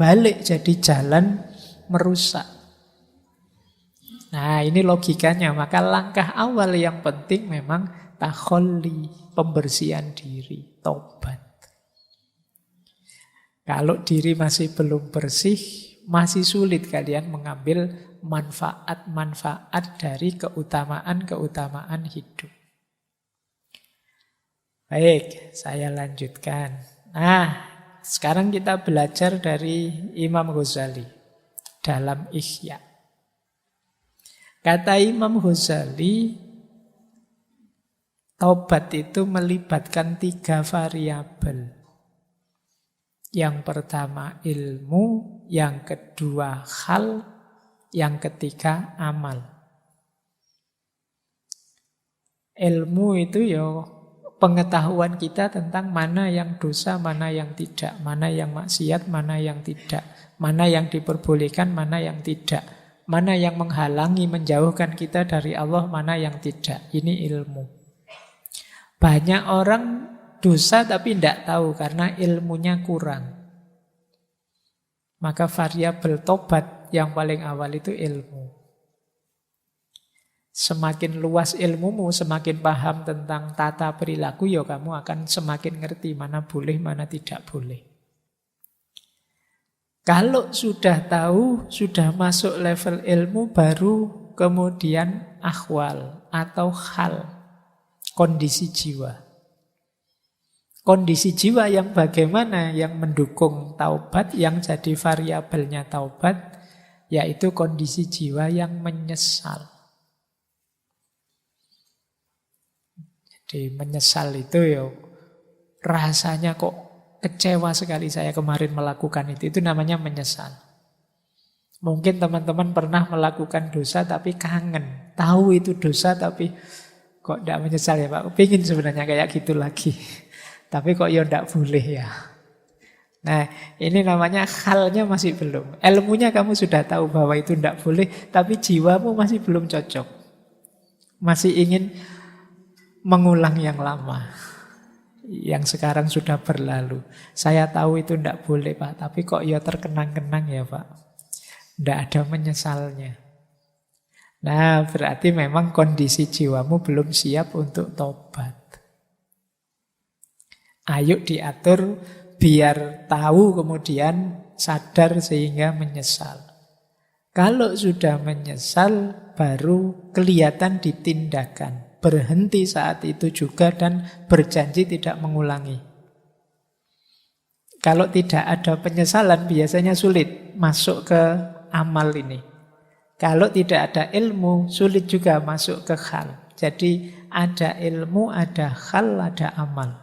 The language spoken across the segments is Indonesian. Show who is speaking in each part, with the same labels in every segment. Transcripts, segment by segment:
Speaker 1: balik jadi jalan merusak. Nah, ini logikanya. Maka langkah awal yang penting memang takholli, pembersihan diri, tobat. Kalau diri masih belum bersih, masih sulit kalian mengambil manfaat-manfaat dari keutamaan-keutamaan hidup. Baik, saya lanjutkan. Nah, sekarang kita belajar dari Imam Ghazali dalam Ihya. Kata Imam Ghazali, taubat itu melibatkan 3 variabel. Yang pertama ilmu, yang kedua hal, yang ketiga amal. Ilmu itu ya pengetahuan kita tentang mana yang dosa, mana yang tidak, mana yang maksiat, mana yang tidak, mana yang diperbolehkan, mana yang tidak, mana yang menghalangi, menjauhkan kita dari Allah, mana yang tidak. Ini ilmu. Banyak orang dosa tapi tidak tahu karena ilmunya kurang. Maka variabel tobat yang paling awal itu ilmu. Semakin luas ilmumu, semakin paham tentang tata perilaku, ya kamu akan semakin ngerti mana boleh, mana tidak boleh. Kalau sudah tahu, sudah masuk level ilmu, baru kemudian akhwal atau hal, kondisi jiwa. Kondisi jiwa yang bagaimana yang mendukung taubat, yang jadi variabelnya taubat, yaitu kondisi jiwa yang menyesal. Jadi menyesal itu ya rasanya kok kecewa sekali saya kemarin melakukan itu namanya menyesal. Mungkin teman-teman pernah melakukan dosa tapi kangen, tahu itu dosa tapi kok tidak menyesal ya Pak, pengen sebenarnya kayak gitu lagi. Tapi kok ya tidak boleh ya. Nah, ini namanya halnya masih belum. Ilmunya kamu sudah tahu bahwa itu tidak boleh, tapi jiwamu masih belum cocok. Masih ingin mengulang yang lama. Yang sekarang sudah berlalu. Saya tahu itu tidak boleh Pak, tapi kok ya terkenang-kenang ya Pak. Tidak ada menyesalnya. Nah, berarti memang kondisi jiwamu belum siap untuk tobat. Ayo diatur biar tahu kemudian sadar sehingga menyesal. Kalau sudah menyesal baru kelihatan ditindakan. Berhenti saat itu juga dan berjanji tidak mengulangi. Kalau tidak ada penyesalan biasanya sulit masuk ke amal ini. Kalau tidak ada ilmu sulit juga masuk ke hal. Jadi ada ilmu, ada hal, ada amal.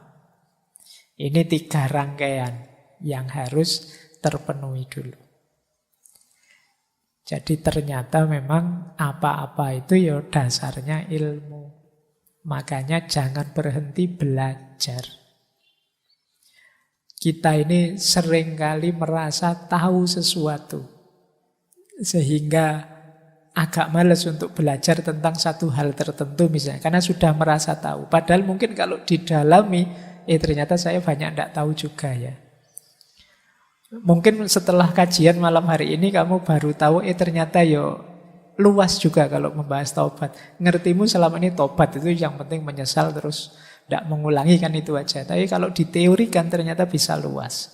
Speaker 1: Ini 3 rangkaian yang harus terpenuhi dulu. Jadi ternyata memang apa-apa itu ya dasarnya ilmu. Makanya jangan berhenti belajar. Kita ini seringkali merasa tahu sesuatu. Sehingga agak malas untuk belajar tentang satu hal tertentu misalnya. Karena sudah merasa tahu. Padahal mungkin kalau didalami, ternyata saya banyak tidak tahu juga ya. Mungkin setelah kajian malam hari ini kamu baru tahu, ternyata ya luas juga kalau membahas taubat. Ngertimu selama ini taubat itu yang penting menyesal terus tidak mengulangi kan itu aja. Tapi kalau diteorikan ternyata bisa luas.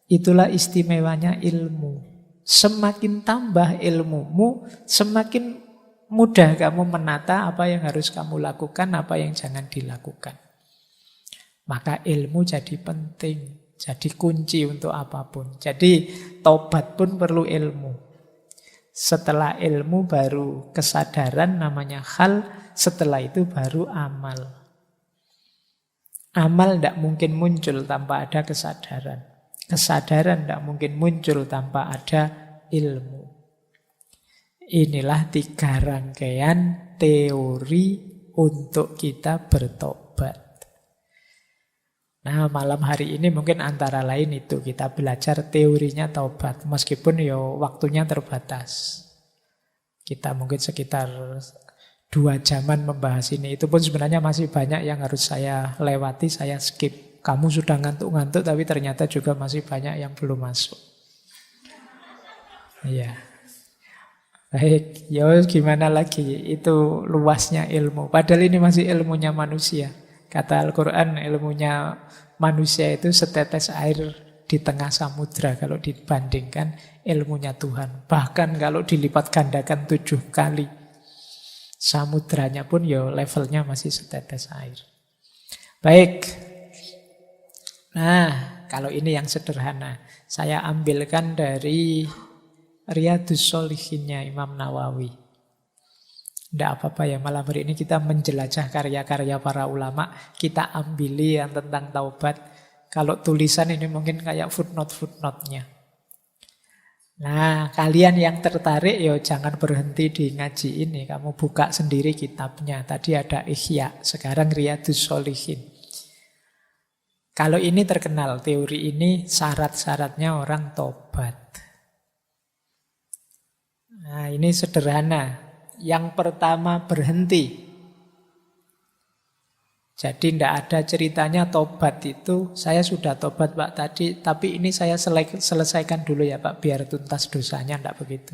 Speaker 1: Itulah istimewanya ilmu. Semakin tambah ilmumu, semakin mudah kamu menata apa yang harus kamu lakukan, apa yang jangan dilakukan. Maka ilmu jadi penting, jadi kunci untuk apapun. Jadi tobat pun perlu ilmu. Setelah ilmu baru kesadaran namanya hal, setelah itu baru amal. Amal tidak mungkin muncul tanpa ada kesadaran. Kesadaran tidak mungkin muncul tanpa ada ilmu. Inilah 3 rangkaian teori untuk kita bertobat. Nah, malam hari ini mungkin antara lain itu kita belajar teorinya taubat. Meskipun ya waktunya terbatas. Kita mungkin sekitar 2 jaman membahas ini. Itu pun sebenarnya masih banyak yang harus saya lewati, saya skip. Kamu sudah ngantuk-ngantuk tapi ternyata juga masih banyak yang belum masuk. Iya. Baik, ya gimana lagi? Itu luasnya ilmu. Padahal ini masih ilmunya manusia. Kata Al-Quran, ilmunya manusia itu setetes air di tengah samudra kalau dibandingkan ilmunya Tuhan. Bahkan kalau dilipat gandakan 7 kali, samudranya pun ya levelnya masih setetes air. Baik. Nah, kalau ini yang sederhana. Saya ambilkan dari Riyadhus Shalihinnya Imam Nawawi. Tidak apa-apa ya, malam hari ini kita menjelajah karya-karya para ulama. Kita ambili yang tentang taubat. Kalau tulisan ini mungkin kayak footnote-footnote-nya. Nah, kalian yang tertarik ya jangan berhenti di ngaji ini. Kamu buka sendiri kitabnya. Tadi ada Ihya, sekarang Riyadhus Shalihin. Kalau ini terkenal, teori ini syarat-syaratnya orang tobat. Nah, ini sederhana. Yang pertama berhenti. Jadi tidak ada ceritanya tobat itu, saya sudah tobat Pak tadi, tapi ini saya selesaikan dulu ya Pak, biar tuntas dosanya, tidak begitu.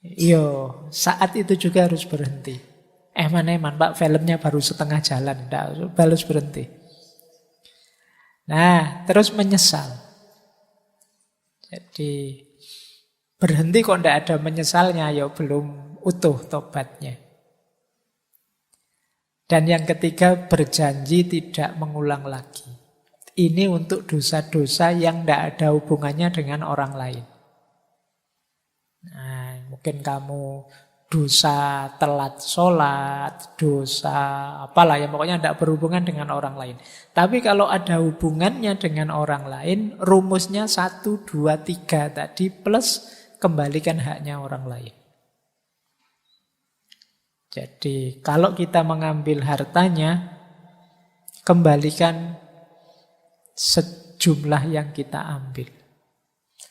Speaker 1: Iya, saat itu juga harus berhenti. Eman-eman Pak, filmnya baru setengah jalan, tidak harus berhenti. Nah, terus menyesal. Jadi berhenti kok tidak ada menyesalnya, ya belum utuh tobatnya. Dan yang ketiga, berjanji tidak mengulang lagi. Ini untuk dosa-dosa yang tidak ada hubungannya dengan orang lain. Nah, mungkin kamu dosa telat sholat, dosa apalah ya, pokoknya tidak berhubungan dengan orang lain. Tapi kalau ada hubungannya dengan orang lain, rumusnya 1, 2, 3 tadi plus kembalikan haknya orang lain. Jadi kalau kita mengambil hartanya, kembalikan sejumlah yang kita ambil.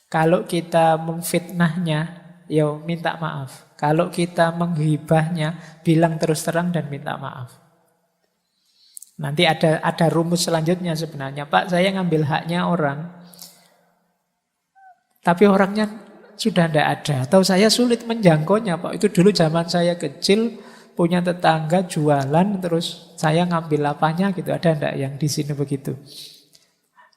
Speaker 1: Kalau kita memfitnahnya, ya minta maaf. Kalau kita menghibahnya, bilang terus terang dan minta maaf. Nanti ada rumus selanjutnya sebenarnya. Pak, saya ngambil haknya orang, tapi orangnya sudah tidak ada. Atau saya sulit menjangkaunya Pak. Itu dulu zaman saya kecil, punya tetangga jualan, terus saya ngambil apanya gitu. Ada enggak yang di sini begitu?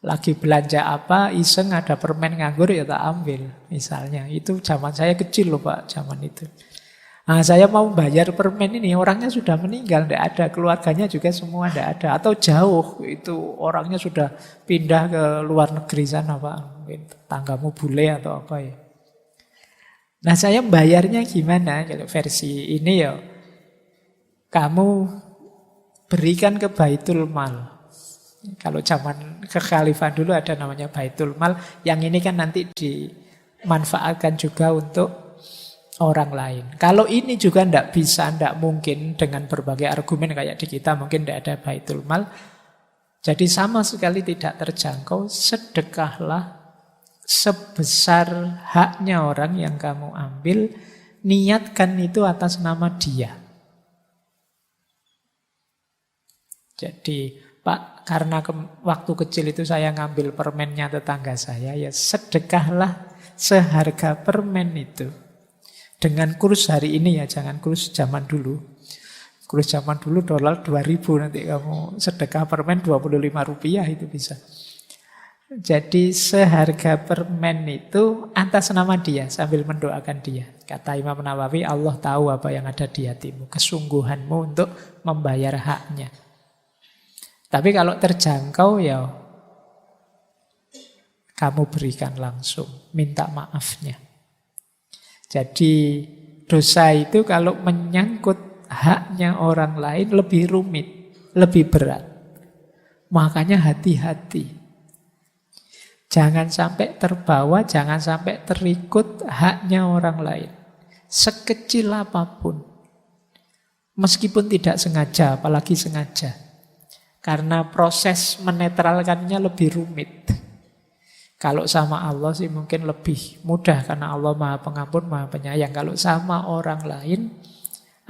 Speaker 1: Lagi belanja apa, iseng ada permen nganggur, ya tak ambil. Misalnya, itu zaman saya kecil loh Pak, zaman itu. Nah, saya mau bayar permen ini, orangnya sudah meninggal, enggak ada. Keluarganya juga semua enggak ada. Atau jauh, itu orangnya sudah pindah ke luar negeri sana Pak. Mungkin tetanggamu bule atau apa ya. Nah, saya bayarnya gimana? Kalau versi ini ya, kamu berikan ke Baitul Mal. Kalau zaman kekhalifahan dulu ada namanya Baitul Mal. Yang ini kan nanti dimanfaatkan juga untuk orang lain. Kalau ini juga tidak bisa, tidak mungkin dengan berbagai argumen kayak di kita, mungkin tidak ada Baitul Mal. Jadi sama sekali tidak terjangkau, sedekahlah sebesar haknya orang yang kamu ambil, niatkan itu atas nama dia. Jadi, Pak, karena waktu kecil itu saya ngambil permennya tetangga saya, ya sedekahlah seharga permen itu. Dengan kurs hari ini ya, jangan kurs zaman dulu. Kurs zaman dulu dolar 2000, nanti kamu sedekah permen 25 rupiah itu bisa. Jadi seharga permen itu atas nama dia, sambil mendoakan dia. Kata Imam Nawawi, Allah tahu apa yang ada di hatimu, kesungguhanmu untuk membayar haknya. Tapi kalau terjangkau ya kamu berikan langsung, minta maafnya. Jadi dosa itu kalau menyangkut haknya orang lain lebih rumit, lebih berat. Makanya hati-hati. Jangan sampai terbawa, jangan sampai terikut haknya orang lain. Sekecil apapun. Meskipun tidak sengaja, apalagi sengaja. Karena proses menetralkannya lebih rumit. Kalau sama Allah sih mungkin lebih mudah, karena Allah Maha Pengampun, Maha Penyayang. Kalau sama orang lain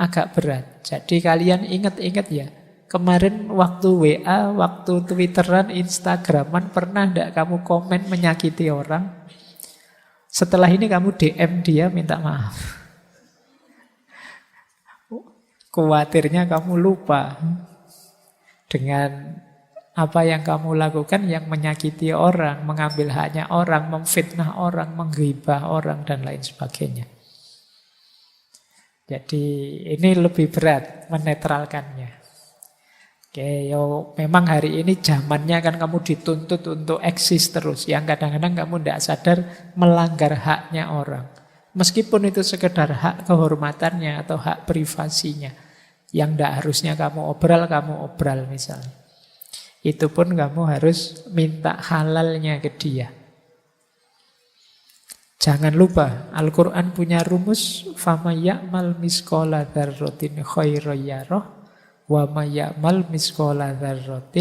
Speaker 1: agak berat. Jadi kalian ingat-ingat ya, kemarin waktu WA, waktu Twitteran, Instagraman, pernah enggak kamu komen menyakiti orang? Setelah ini kamu DM dia minta maaf. Khawatirnya kamu lupa dengan apa yang kamu lakukan yang menyakiti orang, mengambil haknya orang, memfitnah orang, menggibah orang, dan lain sebagainya. Jadi ini lebih berat menetralkannya. Oke, yo, memang hari ini zamannya kan kamu dituntut untuk eksis terus. Yang kadang-kadang kamu tidak sadar melanggar haknya orang. Meskipun itu sekedar hak kehormatannya atau hak privasinya. Yang tidak harusnya kamu obral misalnya. Itu pun kamu harus minta halalnya ke dia. Jangan lupa, Al-Quran punya rumus, فَمَنْ يَعْمَلْ مِثْقَالَ ذَرَّةٍ خَيْرًا يَرَهُ وَمَنْ يَعْمَلْ مِثْقَالَ ذَرَّةٍ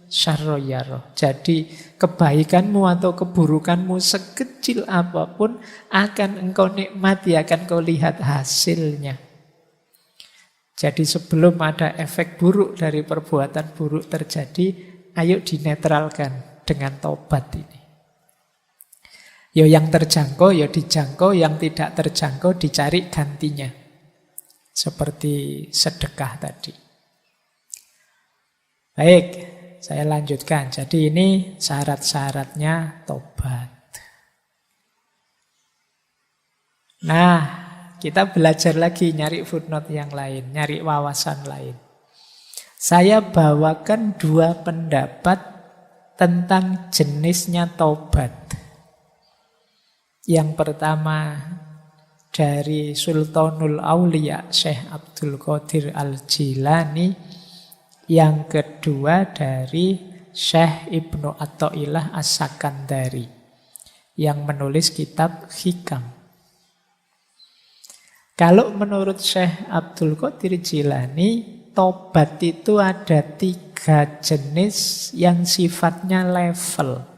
Speaker 1: شَرًّا يَرَهُ. Jadi kebaikanmu atau keburukanmu sekecil apapun akan engkau nikmati, akan kau lihat hasilnya. Jadi sebelum ada efek buruk dari perbuatan buruk terjadi, ayo dinetralkan dengan tobat ini. Ya yang terjangkau, ya dijangkau, yang tidak terjangkau dicari gantinya. Seperti sedekah tadi. Baik, saya lanjutkan. Jadi ini syarat-syaratnya tobat. Nah, kita belajar lagi nyari footnote yang lain, nyari wawasan lain. Saya bawakan 2 pendapat tentang jenisnya taubat. Yang pertama dari Sultanul Aulia Syekh Abdul Qadir Al-Jilani. Yang kedua dari Syekh Ibnu Athaillah As-Sakandari yang menulis kitab Hikam. Kalau menurut Syekh Abdul Qadir Jilani, tobat itu ada 3 jenis yang sifatnya level.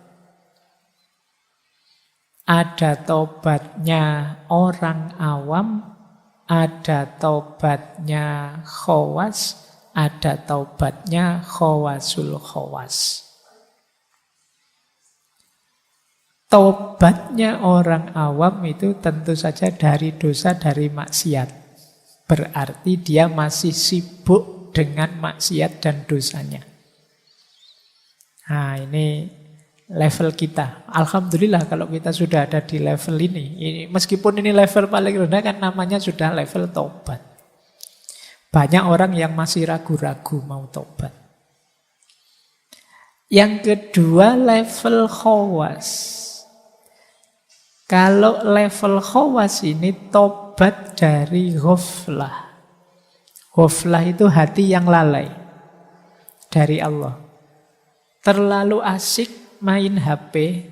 Speaker 1: Ada tobatnya orang awam, ada tobatnya khawas, ada tobatnya khawasul khawas. Tobatnya orang awam itu tentu saja dari dosa, dari maksiat. Berarti dia masih sibuk dengan maksiat dan dosanya. Nah, ini level kita. Alhamdulillah kalau kita sudah ada di level ini. Meskipun ini level paling rendah kan namanya sudah level tobat. Banyak orang yang masih ragu-ragu mau tobat. Yang kedua level khawas. Kalau level khawas ini tobat dari ghaflah. Ghaflah itu hati yang lalai dari Allah. Terlalu asik main HP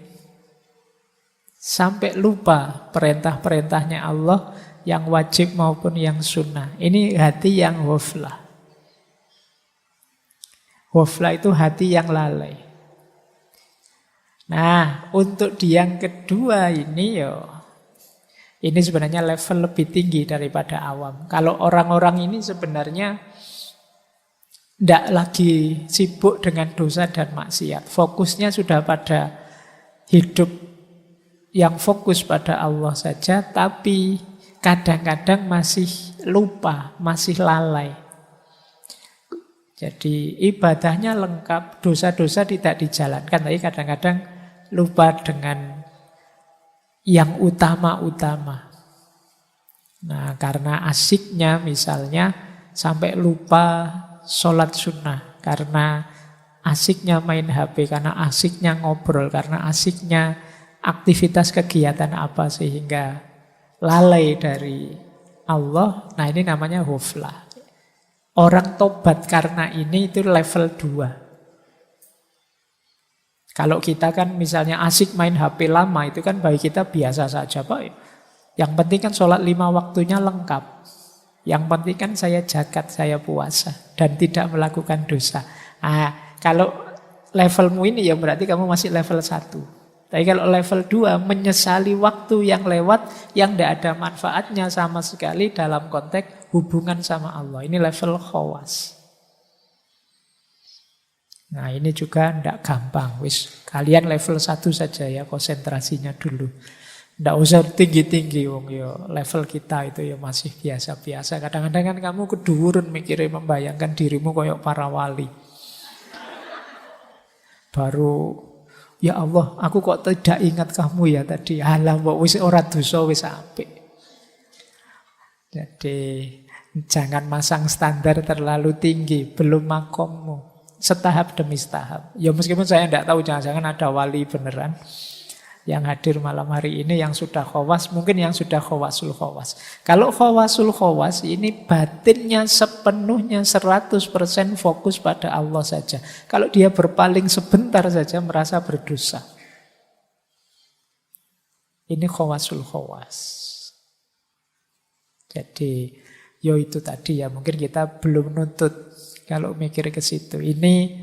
Speaker 1: sampai lupa perintah-perintahnya Allah yang wajib maupun yang sunnah. Ini hati yang ghaflah. Ghaflah itu hati yang lalai. Nah, untuk di yang kedua ini ini sebenarnya level lebih tinggi daripada awam. Kalau orang-orang ini sebenarnya tidak lagi sibuk dengan dosa dan maksiat. Fokusnya sudah pada hidup yang fokus pada Allah saja, tapi kadang-kadang masih lupa, masih lalai. Jadi ibadahnya lengkap, dosa-dosa tidak dijalankan, tapi kadang-kadang lupa dengan yang utama-utama. Nah, karena asiknya misalnya sampai lupa sholat sunnah, karena asiknya main HP, karena asiknya ngobrol, karena asiknya aktivitas kegiatan apa sehingga lalai dari Allah. Nah, ini namanya ghaflah. Orang tobat karena ini itu level 2. Kalau kita kan misalnya asik main HP lama, itu kan bagi kita biasa saja, Pak. Yang penting kan sholat 5 waktunya lengkap. Yang penting kan saya zakat, saya puasa, dan tidak melakukan dosa. Nah, kalau levelmu ini ya berarti kamu masih level 1. Tapi kalau level 2, menyesali waktu yang lewat, yang tidak ada manfaatnya sama sekali dalam konteks hubungan sama Allah. Ini level khawas. Nah, ini juga tidak gampang. Kalian level 1 saja ya, konsentrasinya dulu. Nggak usah tinggi-tinggi, wong yo level kita itu ya masih biasa-biasa. Kadang-kadang kan kamu keduwuran mikirnya membayangkan dirimu koyok para wali. Baru, ya Allah, aku kok tidak ingat kamu ya tadi. Alah, mbok wis ora dosa wis apik. Jadi jangan masang standar terlalu tinggi, belum makommu. Setahap demi setahap. Ya meskipun saya tidak tahu, jangan-jangan ada wali beneran yang hadir malam hari ini yang sudah khawas, mungkin yang sudah khawasul khawas. Kalau khawasul khawas ini batinnya sepenuhnya 100% fokus pada Allah saja. Kalau dia berpaling sebentar saja merasa berdosa. Ini khawasul khawas. Jadi, yo itu tadi ya, mungkin kita belum nuntut kalau mikir ke situ. Ini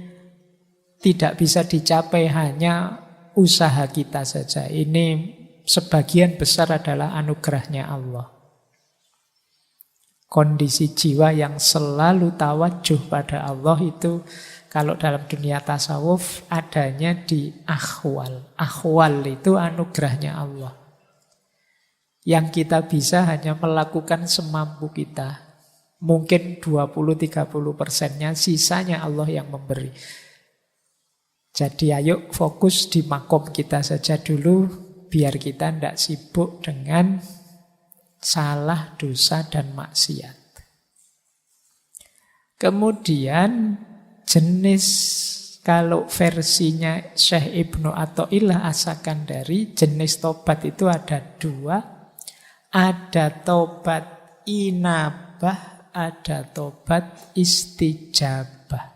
Speaker 1: tidak bisa dicapai hanya usaha kita saja. Ini sebagian besar adalah anugerahnya Allah. Kondisi jiwa yang selalu tawajuh pada Allah itu kalau dalam dunia tasawuf adanya di akhwal. Akhwal itu anugerahnya Allah. Yang kita bisa hanya melakukan semampu kita. Mungkin 20-30%-nya, sisanya Allah yang memberi. Jadi ayo fokus di makom kita saja dulu, biar kita tidak sibuk dengan salah, dosa, dan maksiat. Kemudian jenis, kalau versinya Syekh Ibnu Athaillah As-Sakandari, jenis tobat itu ada dua. Ada tobat inabah, ada tobat istijabah.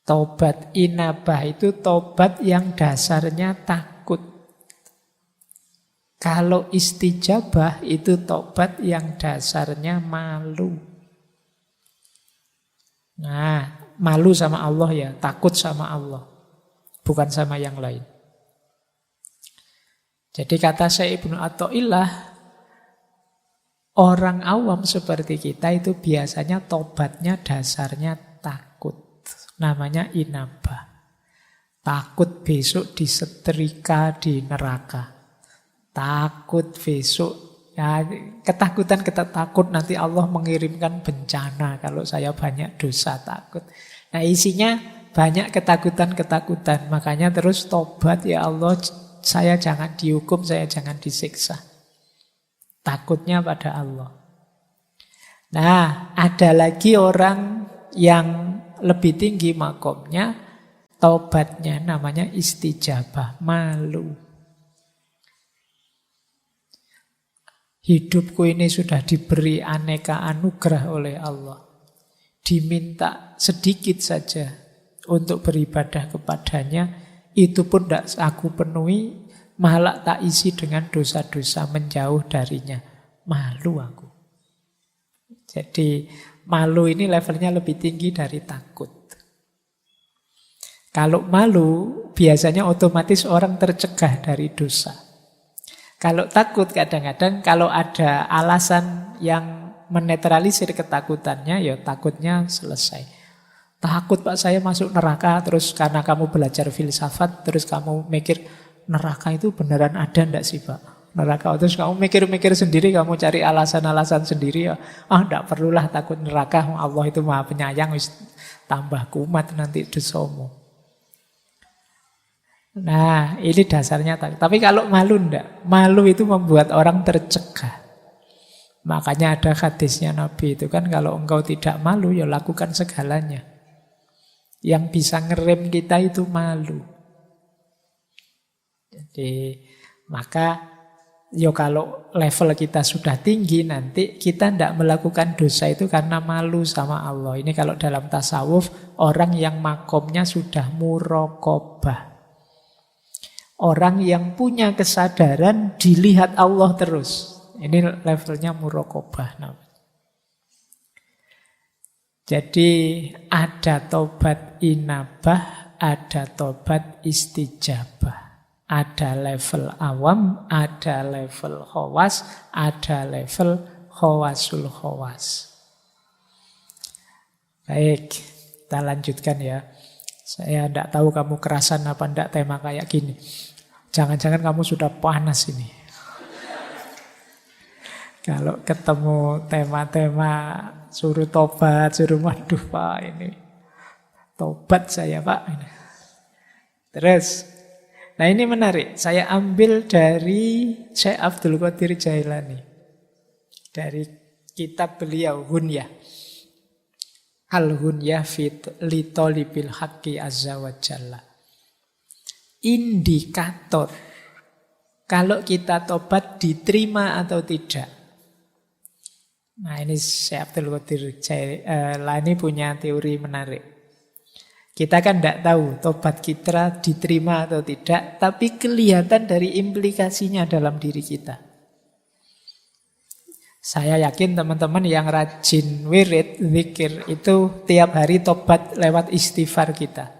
Speaker 1: Tobat inabah itu tobat yang dasarnya takut. Kalau istijabah itu tobat yang dasarnya malu. Nah, malu sama Allah ya, takut sama Allah. Bukan sama yang lain. Jadi kata Syekh Ibnu Athaillah, orang awam seperti kita itu biasanya tobatnya dasarnya takut. Namanya inabah. Takut besok disetrika di neraka. Takut besok, ya ketakutan kita takut nanti Allah mengirimkan bencana kalau saya banyak dosa, takut. Nah isinya banyak ketakutan-ketakutan. Makanya terus tobat, ya Allah saya jangan dihukum, saya jangan disiksa. Takutnya pada Allah. Nah ada lagi orang yang lebih tinggi makomnya, tobatnya namanya istijabah, malu. Hidupku ini sudah diberi aneka anugerah oleh Allah. Diminta sedikit saja untuk beribadah kepadanya, itu pun tidak aku penuhi, malah tak isi dengan dosa-dosa, menjauh darinya. Malu aku. Jadi malu ini levelnya lebih tinggi dari takut. Kalau malu, biasanya otomatis orang tercegah dari dosa. Kalau takut kadang-kadang kalau ada alasan yang menetralisir ketakutannya, ya takutnya selesai. Takut Pak saya masuk neraka, terus karena kamu belajar filsafat, terus kamu mikir neraka itu beneran ada enggak sih Pak? Neraka, terus kamu mikir-mikir sendiri, kamu cari alasan-alasan sendiri, ya enggak perlulah takut neraka, Allah itu maha penyayang, wis tambah kumat nanti dosamu. Nah ini dasarnya takut. Tapi kalau malu enggak, malu itu membuat orang tercegah. Makanya ada hadisnya Nabi itu kan, kalau engkau tidak malu ya lakukan segalanya. Yang bisa ngerem kita itu malu. Jadi maka yo kalau level kita sudah tinggi, nanti kita tidak melakukan dosa itu karena malu sama Allah. Ini kalau dalam tasawuf, orang yang makomnya sudah muraqabah. Orang yang punya kesadaran dilihat Allah terus. Ini levelnya muraqabah. Jadi ada tobat inabah, ada tobat istijabah. Ada level awam, ada level khawas, ada level khawasul khawas. Baik, kita lanjutkan ya. Saya tidak tahu kamu kerasan apa enggak tema kayak gini. Jangan-jangan kamu sudah panas ini. Kalau ketemu tema-tema suruh tobat, suruh waduh Pak ini. Tobat saya Pak. Terus, nah ini menarik. Saya ambil dari Syekh Abdul Qadir Jailani. Dari kitab beliau, Hunyah. Al-Hunyah li Thalibil Haqqi Azza wa Jalla. Indikator kalau kita tobat diterima atau tidak. Nah ini Syekh Abdul Qadir Jailani punya teori menarik. Kita kan tidak tahu tobat kita diterima atau tidak, tapi kelihatan dari implikasinya dalam diri kita. Saya yakin teman-teman yang rajin wirid, zikir itu tiap hari tobat lewat istighfar kita.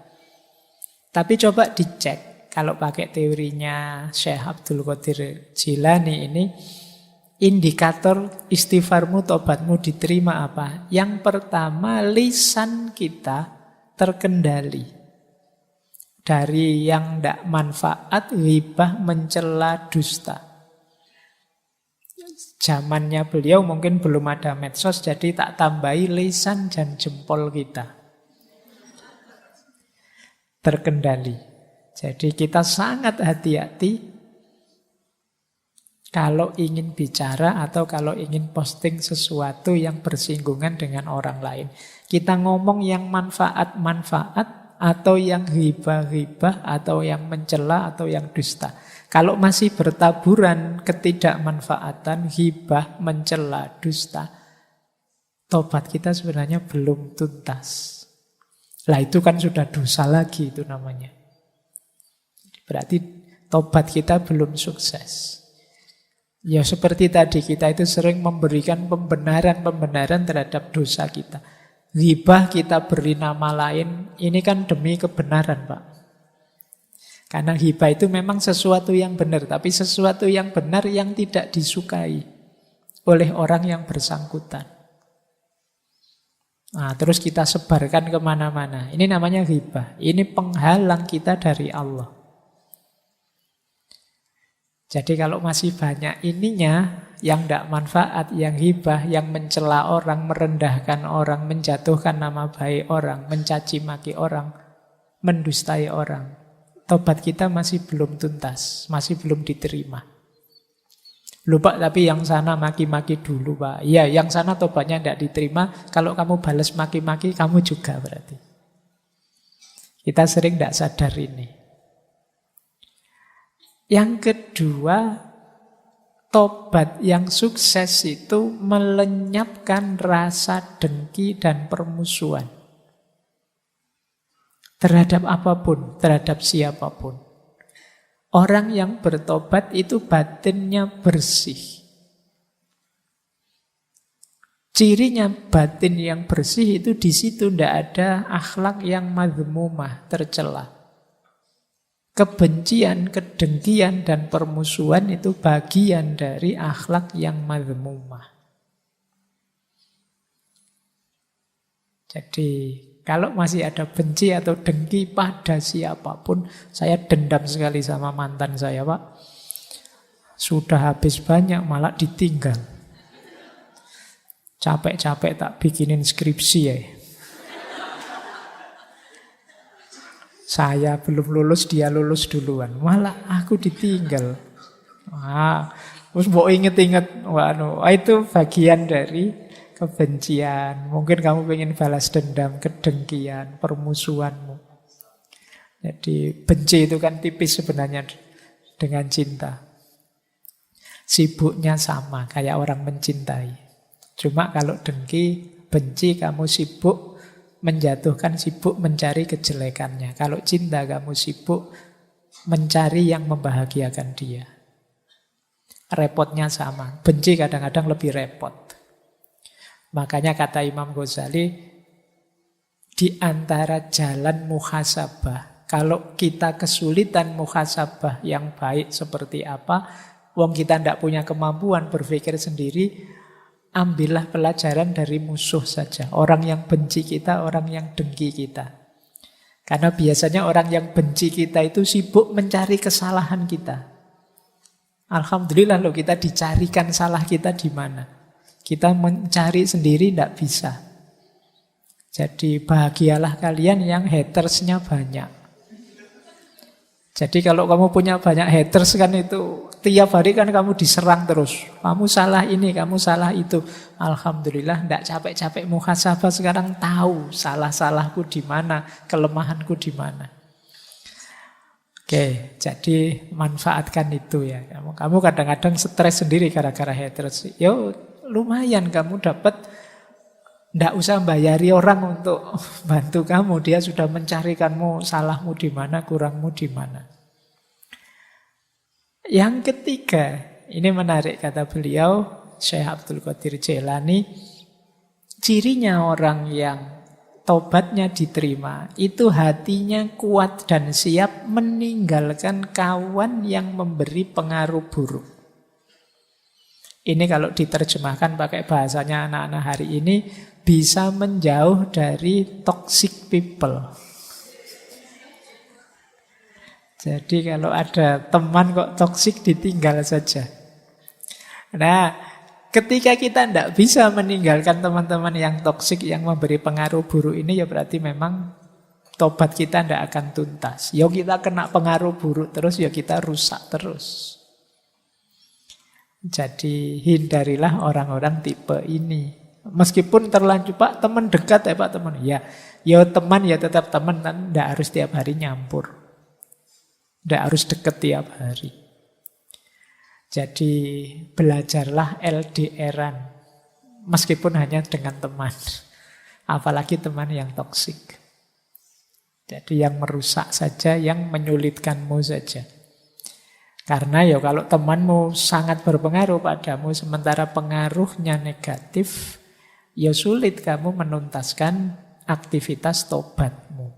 Speaker 1: Tapi coba dicek, kalau pakai teorinya Syekh Abdul Qadir Jailani ini, indikator istighfarmu, tobatmu diterima apa? Yang pertama, lisan kita terkendali. Dari yang tidak manfaat, ghibah, mencela, dusta. Zamannya beliau mungkin belum ada medsos, jadi tak tambahi lisan dan jempol kita. Terkendali. Jadi kita sangat hati-hati kalau ingin bicara atau kalau ingin posting sesuatu yang bersinggungan dengan orang lain. Kita ngomong yang manfaat-manfaat atau yang ghibah-ghibah atau yang mencela atau yang dusta. Kalau masih bertaburan ketidakmanfaatan, ghibah, mencela, dusta, tobat kita sebenarnya belum tuntas. Lah itu kan sudah dosa lagi itu namanya. Berarti tobat kita belum sukses. Ya seperti tadi kita itu sering memberikan pembenaran-pembenaran terhadap dosa kita. Ghibah kita beri nama lain, ini kan demi kebenaran Pak. Karena hibah itu memang sesuatu yang benar, tapi sesuatu yang benar yang tidak disukai oleh orang yang bersangkutan. Nah, terus kita sebarkan kemana-mana. Ini namanya hibah. Ini penghalang kita dari Allah. Jadi kalau masih banyak ininya, yang tidak manfaat, yang hibah, yang mencela orang, merendahkan orang, menjatuhkan nama baik orang, mencaci maki orang, mendustai orang, tobat kita masih belum tuntas, masih belum diterima. Lupa tapi yang sana maki-maki dulu Pak. Iya, yang sana tobatnya tidak diterima. Kalau kamu balas maki-maki, kamu juga berarti. Kita sering tidak sadar ini. Yang kedua, tobat yang sukses itu melenyapkan rasa dengki dan permusuhan. Terhadap apapun, terhadap siapapun. Orang yang bertobat itu batinnya bersih. Cirinya batin yang bersih itu di situ tidak ada akhlak yang madhmumah, tercela. Kebencian, kedengkian, dan permusuhan itu bagian dari akhlak yang madhmumah. Jadi kalau masih ada benci atau dengki pada siapapun, saya dendam sekali sama mantan saya Pak. Sudah habis banyak malah ditinggal. Capek-capek tak bikinin skripsi ya. Saya belum lulus, dia lulus duluan. Malah aku ditinggal. Terus mau inget-inget, itu bagian dari kebencian. Mungkin kamu pengen balas dendam, kedengkian, permusuhanmu. Jadi benci itu kan tipis sebenarnya dengan cinta. Sibuknya sama, kayak orang mencintai. Cuma kalau dengki, benci, kamu sibuk menjatuhkan, sibuk mencari kejelekannya. Kalau cinta kamu sibuk mencari yang membahagiakan dia. Repotnya sama. Benci kadang-kadang lebih repot. Makanya kata Imam Ghazali, di antara jalan muhasabah, kalau kita kesulitan muhasabah yang baik seperti apa, wong kita tidak punya kemampuan berpikir sendiri, ambillah pelajaran dari musuh saja. Orang yang benci kita, orang yang dengki kita. Karena biasanya orang yang benci kita itu sibuk mencari kesalahan kita. Alhamdulillah loh, kita dicarikan salah kita di mana. Kita mencari sendiri tidak bisa. Jadi bahagialah kalian yang hatersnya banyak. Jadi kalau kamu punya banyak haters kan itu tiap hari kan kamu diserang terus. Kamu salah ini, kamu salah itu. Alhamdulillah tidak capek-capek muhasabah, sekarang tahu salah-salahku di mana, kelemahanku di mana. Oke, jadi manfaatkan itu ya. Kamu kadang-kadang stres sendiri gara-gara haters. Yo lumayan kamu dapat, tidak usah bayari orang untuk bantu kamu. Dia sudah mencarikanmu salahmu di mana, kurangmu di mana. Yang ketiga, ini menarik kata beliau, Syekh Abdul Qadir Jailani, cirinya orang yang tobatnya diterima, itu hatinya kuat dan siap meninggalkan kawan yang memberi pengaruh buruk. Ini kalau diterjemahkan pakai bahasanya anak-anak hari ini, bisa menjauh dari toxic people. Jadi kalau ada teman kok toksik, ditinggal saja. Nah, ketika kita tidak bisa meninggalkan teman-teman yang toksik, yang memberi pengaruh buruk ini, ya berarti memang tobat kita tidak akan tuntas. Ya kita kena pengaruh buruk terus, ya kita rusak terus. Jadi hindarilah orang-orang tipe ini. Meskipun terlanjur, Pak, teman dekat ya Pak, teman. Ya teman ya tetap teman, kan tidak harus tiap hari nyampur. Tidak harus deket tiap hari. Jadi belajarlah LDR-an. Meskipun hanya dengan teman. Apalagi teman yang toksik. Jadi yang merusak saja, yang menyulitkanmu saja. Karena ya kalau temanmu sangat berpengaruh padamu, sementara pengaruhnya negatif, ya sulit kamu menuntaskan aktivitas tobatmu.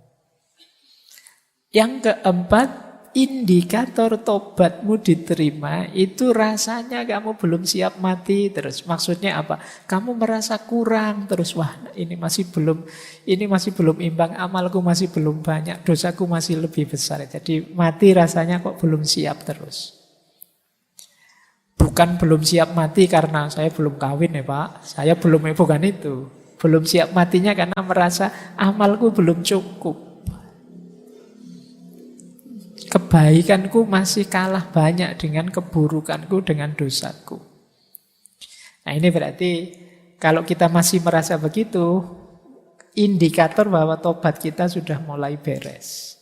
Speaker 1: Yang keempat, indikator tobatmu diterima itu rasanya kamu belum siap mati terus. Maksudnya apa? Kamu merasa kurang terus. Wah, ini masih belum imbang, amalku masih belum banyak, dosaku masih lebih besar. Jadi mati rasanya kok belum siap terus. Bukan belum siap mati karena saya belum kawin ya Pak. Saya belum, bukan itu. Belum siap matinya karena merasa amalku belum cukup. Kebaikanku masih kalah banyak dengan keburukanku, dengan dosaku. Nah ini berarti kalau kita masih merasa begitu, indikator bahwa tobat kita sudah mulai beres.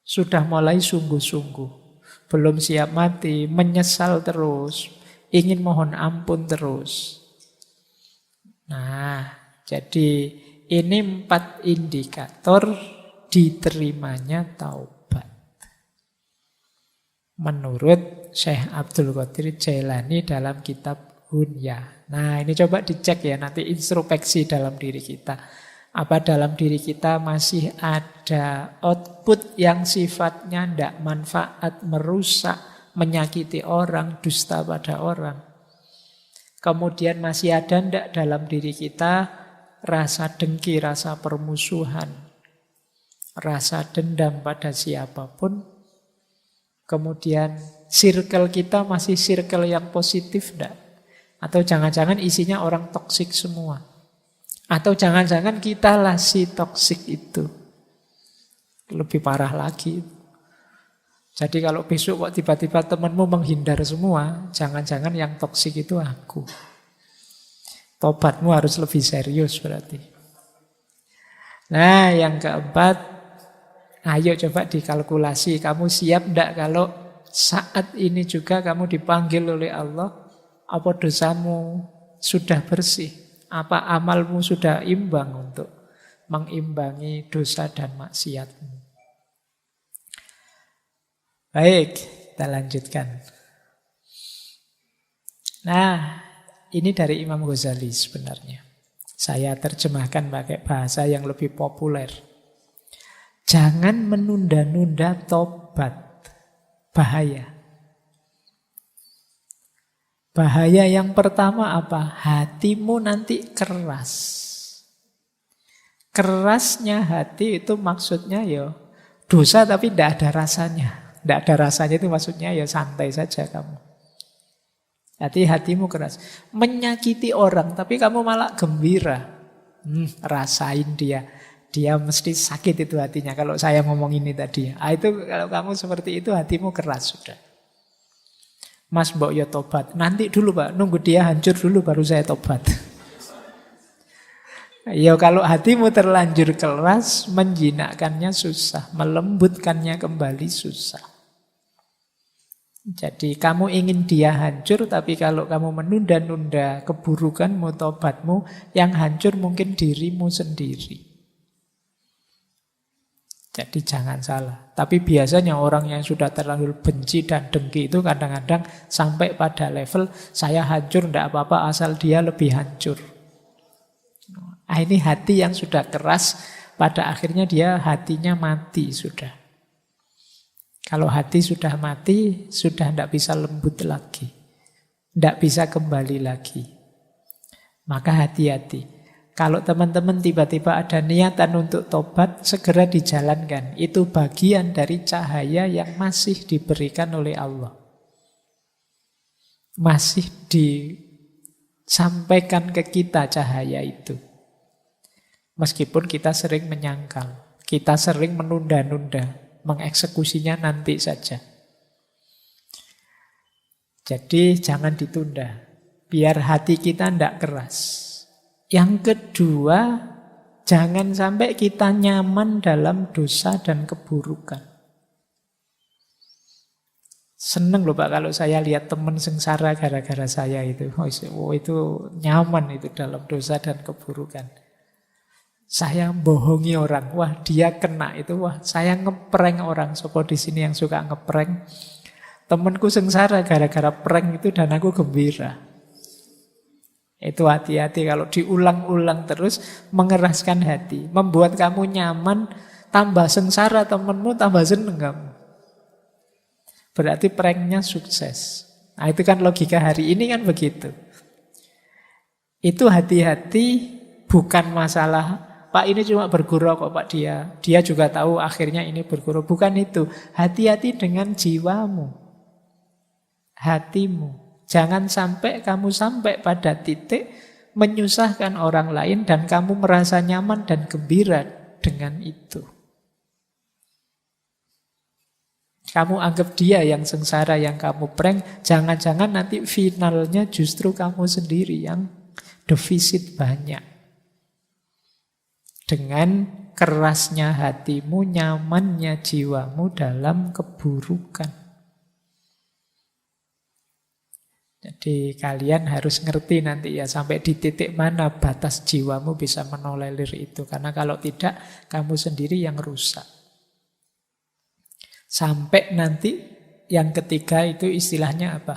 Speaker 1: Sudah mulai sungguh-sungguh. Belum siap mati, menyesal terus, ingin mohon ampun terus. Nah, jadi ini 4 indikator diterimanya taubat. Menurut Syekh Abdul Qadir Jailani dalam kitab Hunya. Nah ini coba dicek ya, nanti introspeksi dalam diri kita. Apa dalam diri kita masih ada output yang sifatnya tidak manfaat, merusak, menyakiti orang, dusta pada orang. Kemudian masih ada tidak dalam diri kita rasa dengki, rasa permusuhan, rasa dendam pada siapapun. Kemudian circle kita masih circle yang positif enggak? Atau jangan-jangan isinya orang toksik semua? Atau jangan-jangan kita lah si toksik itu? Lebih parah lagi. Jadi kalau besok kok tiba-tiba temanmu menghindar semua, jangan-jangan yang toksik itu aku. Tobatmu harus lebih serius berarti. Nah yang keempat, ayo coba dikalkulasi, kamu siap enggak kalau saat ini juga kamu dipanggil oleh Allah? Apa dosamu sudah bersih? Apa amalmu sudah imbang untuk mengimbangi dosa dan maksiatmu? Baik, kita lanjutkan. Nah, ini dari Imam Ghazali sebenarnya. Saya terjemahkan pakai bahasa yang lebih populer. Jangan menunda-nunda tobat. Bahaya. Bahaya yang pertama apa? Hatimu nanti keras. Kerasnya hati itu maksudnya ya dosa tapi tidak ada rasanya. Tidak ada rasanya itu maksudnya ya santai saja kamu. Jadi hatimu keras. Menyakiti orang tapi kamu malah gembira. Rasain dia. Dia mesti sakit itu hatinya. Kalau saya ngomong ini tadi. Itu kalau kamu seperti itu hatimu keras sudah. Mas mbok ya tobat. Nanti dulu Pak. Nunggu dia hancur dulu baru saya tobat. Ya kalau hatimu terlanjur keras, menjinakkannya susah, melembutkannya kembali susah. Jadi kamu ingin dia hancur, tapi kalau kamu menunda-nunda keburukanmu, tobatmu, yang hancur mungkin dirimu sendiri. Jadi jangan salah. Tapi biasanya orang yang sudah terlanjur benci dan dengki itu kadang-kadang sampai pada level saya hancur, tidak apa-apa asal dia lebih hancur. Ini hati yang sudah keras, pada akhirnya dia hatinya mati sudah. Kalau hati sudah mati, sudah tidak bisa lembut lagi. Tidak bisa kembali lagi. Maka hati-hati. Kalau teman-teman tiba-tiba ada niatan untuk tobat, segera dijalankan. Itu bagian dari cahaya yang masih diberikan oleh Allah. Masih disampaikan ke kita cahaya itu. Meskipun kita sering menyangkal, kita sering menunda-nunda, mengeksekusinya nanti saja. Jadi jangan ditunda, biar hati kita tidak keras. Yang kedua, jangan sampai kita nyaman dalam dosa dan keburukan. Seneng loh Pak kalau saya lihat teman sengsara gara-gara saya itu. Oh itu nyaman itu dalam dosa dan keburukan. Saya bohongi orang, wah dia kena itu, wah saya ngeprank orang. Sopo di sini yang suka ngeprank? Temanku sengsara gara-gara prank itu dan aku gembira. Itu hati-hati kalau diulang-ulang terus mengeraskan hati, membuat kamu nyaman, tambah sengsara temanmu, tambah seneng kamu. Berarti pranknya sukses. Nah itu kan logika hari ini kan begitu. Itu hati-hati, bukan masalah Pak ini cuma bergurau kok Pak dia. Dia juga tahu akhirnya ini bergurau. Bukan itu. Hati-hati dengan jiwamu. Hatimu. Jangan sampai kamu sampai pada titik menyusahkan orang lain dan kamu merasa nyaman dan gembira dengan itu. Kamu anggap dia yang sengsara, yang kamu prank. Jangan-jangan nanti finalnya justru kamu sendiri yang defisit banyak. Dengan kerasnya hatimu, nyamannya jiwamu dalam keburukan. Jadi kalian harus ngerti nanti ya sampai di titik mana batas jiwamu bisa menolerir itu. Karena kalau tidak, kamu sendiri yang rusak. Sampai nanti yang ketiga itu istilahnya apa?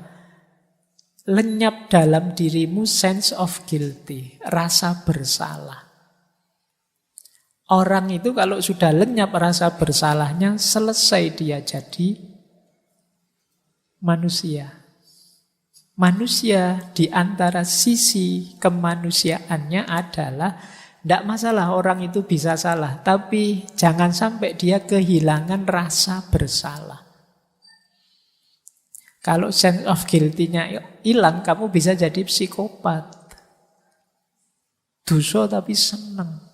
Speaker 1: Lenyap dalam dirimu sense of guilty, rasa bersalah. Orang itu kalau sudah lenyap rasa bersalahnya, selesai dia jadi manusia. Manusia di antara sisi kemanusiaannya adalah tidak masalah orang itu bisa salah, tapi jangan sampai dia kehilangan rasa bersalah. Kalau sense of guilty-nya hilang, kamu bisa jadi psikopat. Dosa tapi senang.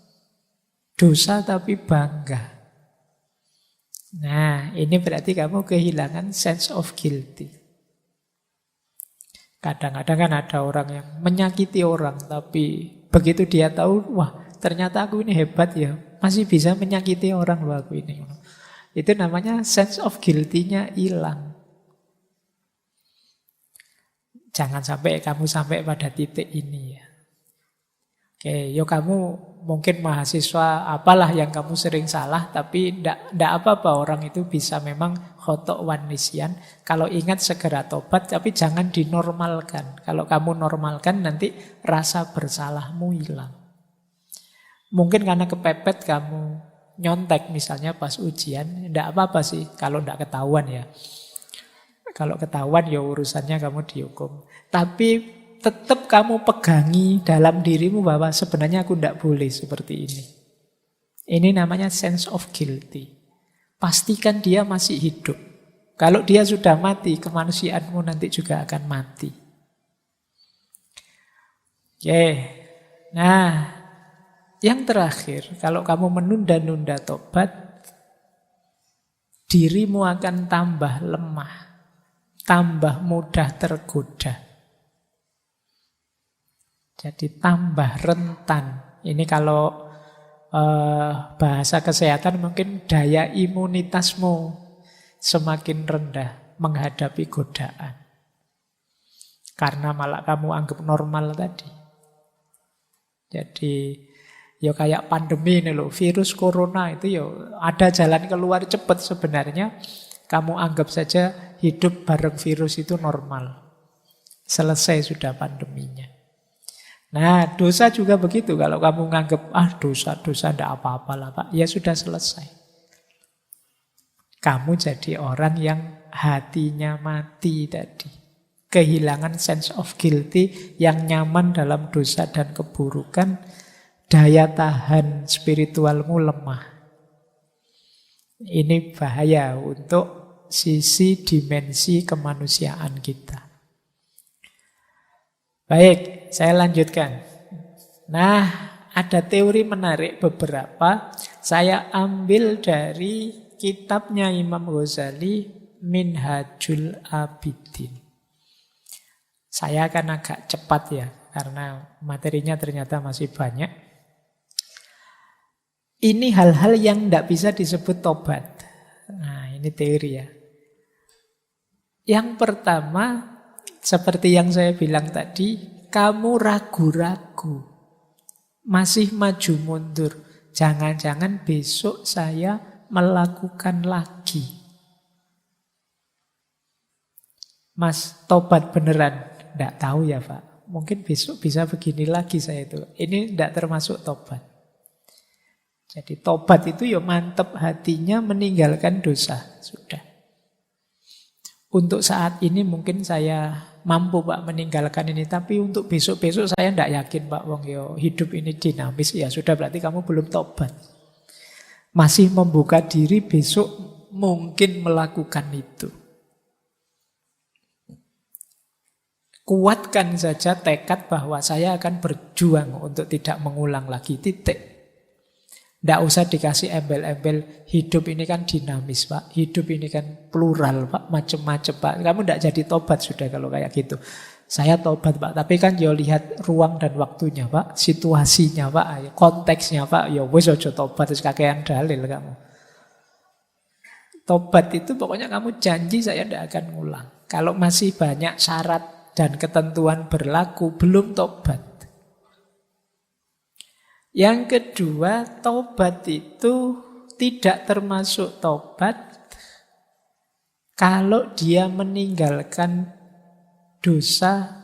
Speaker 1: Dosa tapi bangga. Nah, ini berarti kamu kehilangan sense of guilty. Kadang-kadang kan ada orang yang menyakiti orang, tapi begitu dia tahu, wah ternyata aku ini hebat ya, masih bisa menyakiti orang loh aku ini. Itu namanya sense of guilty-nya hilang. Jangan sampai kamu sampai pada titik ini ya. Oke, yo kamu mungkin mahasiswa apalah yang kamu sering salah, tapi ndak apa-apa orang itu bisa memang khotok wan nisyan. Kalau ingat segera tobat, tapi jangan dinormalkan. Kalau kamu normalkan nanti rasa bersalahmu hilang. Mungkin karena kepepet kamu nyontek misalnya pas ujian, ndak apa-apa sih kalau ndak ketahuan ya. Kalau ketahuan ya urusannya kamu dihukum. Tapi tetap kamu pegangi dalam dirimu bahwa sebenarnya aku tidak boleh seperti ini. Ini namanya sense of guilty. Pastikan dia masih hidup. Kalau dia sudah mati, kemanusiaanmu nanti juga akan mati. Oke. Nah, yang terakhir, kalau kamu menunda-nunda tobat, dirimu akan tambah lemah, tambah mudah tergoda. Jadi tambah rentan. Ini kalau bahasa kesehatan mungkin daya imunitasmu semakin rendah menghadapi godaan. Karena malah kamu anggap normal tadi. Jadi ya kayak pandemi ini loh, virus corona itu ya ada jalan keluar cepat sebenarnya. Kamu anggap saja hidup bareng virus itu normal. Selesai sudah pandeminya. Nah, dosa juga begitu. Kalau kamu nganggap, dosa-dosa tidak apa-apa lah Pak. Ya sudah selesai. Kamu jadi orang yang hatinya mati tadi. Kehilangan sense of guilty, yang nyaman dalam dosa dan keburukan. Daya tahan spiritualmu lemah. Ini bahaya untuk sisi dimensi kemanusiaan kita. Baik, saya lanjutkan. Nah, ada teori menarik beberapa. Saya ambil dari kitabnya Imam Ghazali, Minhajul Abidin. Saya akan agak cepat ya, karena materinya ternyata masih banyak. Ini hal-hal yang tidak bisa disebut tobat. Nah, ini teori ya. Yang pertama, seperti yang saya bilang tadi, kamu ragu-ragu, masih maju mundur. Jangan-jangan besok saya melakukan lagi. Mas, tobat beneran? Tidak tahu ya Pak. Mungkin besok bisa begini lagi saya itu. Ini tidak termasuk tobat. Jadi tobat itu ya mantep hatinya meninggalkan dosa. Sudah. Untuk saat ini mungkin saya mampu Pak meninggalkan ini, tapi untuk besok-besok saya tidak yakin Pak. Wong yo hidup ini dinamis, ya sudah berarti kamu belum tobat. Masih membuka diri besok mungkin melakukan itu. Kuatkan saja tekad bahwa saya akan berjuang untuk tidak mengulang lagi, titik. Tidak usah dikasih embel-embel, hidup ini kan dinamis Pak, hidup ini kan plural Pak, macam-macam Pak. Kamu tidak jadi tobat sudah kalau kayak gitu. Saya tobat Pak, tapi kan ya lihat ruang dan waktunya Pak, situasinya Pak, konteksnya Pak, ya wis aja tobat, terus kakean dalil kamu. Tobat itu pokoknya kamu janji saya tidak akan ngulang. Kalau masih banyak syarat dan ketentuan berlaku, belum tobat. Yang kedua, tobat itu tidak termasuk tobat kalau dia meninggalkan dosa